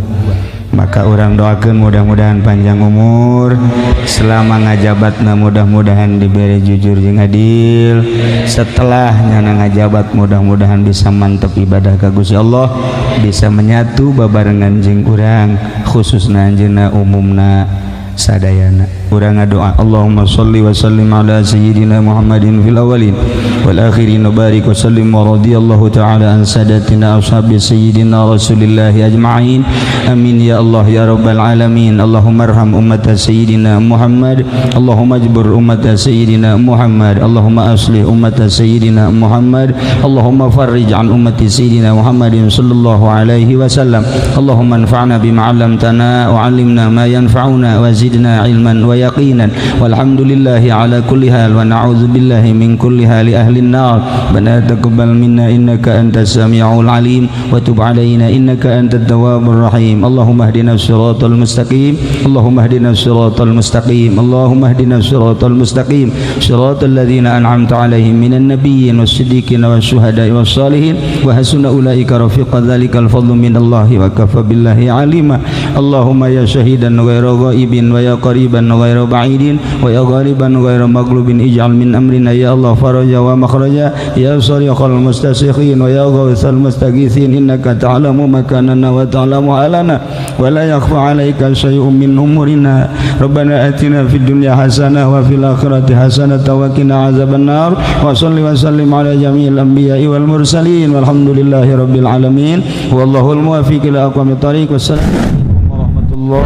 maka orang doakan mudah-mudahan panjang umur selama ngajabatna, mudah-mudahan diberi jujur jeung adil, setelahnya ngajabat mudah-mudahan bisa mantep ibadah ka Gusti Allah, bisa menyatu babarengan jeung urang khususna anjeunna umumna sadayana. Urang ngadoa Allahumma sholli wa sallim ala sayyidina Muhammadin fil awwalin wal akhirin barik wa sallim wa radiyallahu ta'ala an sadatina ashabi sayyidina Rasulillah ajma'in amin ya Allah ya rabbal alamin. Allahumma arham ummata sayyidina Muhammad, Allahumma ajbur ummata sayyidina Muhammad, Allahumma aslih ummata sayyidina Muhammad, Allahumma farrij an ummati sayyidina Muhammadin sallallahu alaihi wasallam. Allahumma anfa'na bima 'allamtana wa 'allimna ma yanfa'una wa zidna ilman wa yaqinan walhamdulillahi ala kulli hal wa na'udzu billahi min kulli hali ahli an-nar. Rabbana taqabbal minna innaka antas samiul alim wa tub alaina innaka antat tawwabur rahim. Allahumma ihdinas siratal mustaqim, Allahumma ihdinas siratal mustaqim, Allahumma ihdinas siratal mustaqim, siratal ladzina an'amta alaihim minan nabiyyin was-siddiqin wasyuhada'i was-salihin wa hasuna ulaika rafiqa. Dzalikal fadlu minallahi wa kafa billahi alima. Allahumma ya syahidan ghaira ghaibin wa ya qariban غير بعيد ويا غالبا غير مغلوب اجعل من أمرنا يا الله فرجا ومخرجا يا صريخ المستسيخين ويا غوث المستغيثين إنك تعلم مكاننا وتعلم حالنا ولا يخفى عليك شيء من أمورنا. ربنا آتنا في الدنيا حسنة وفي الآخرة حسنة وقنا عذاب النار وصل وسلم على جميع الأنبياء والمرسلين والحمد لله رب العالمين والله الموفق إلى أقوم الطريق. والسلام عليكم ورحمة الله.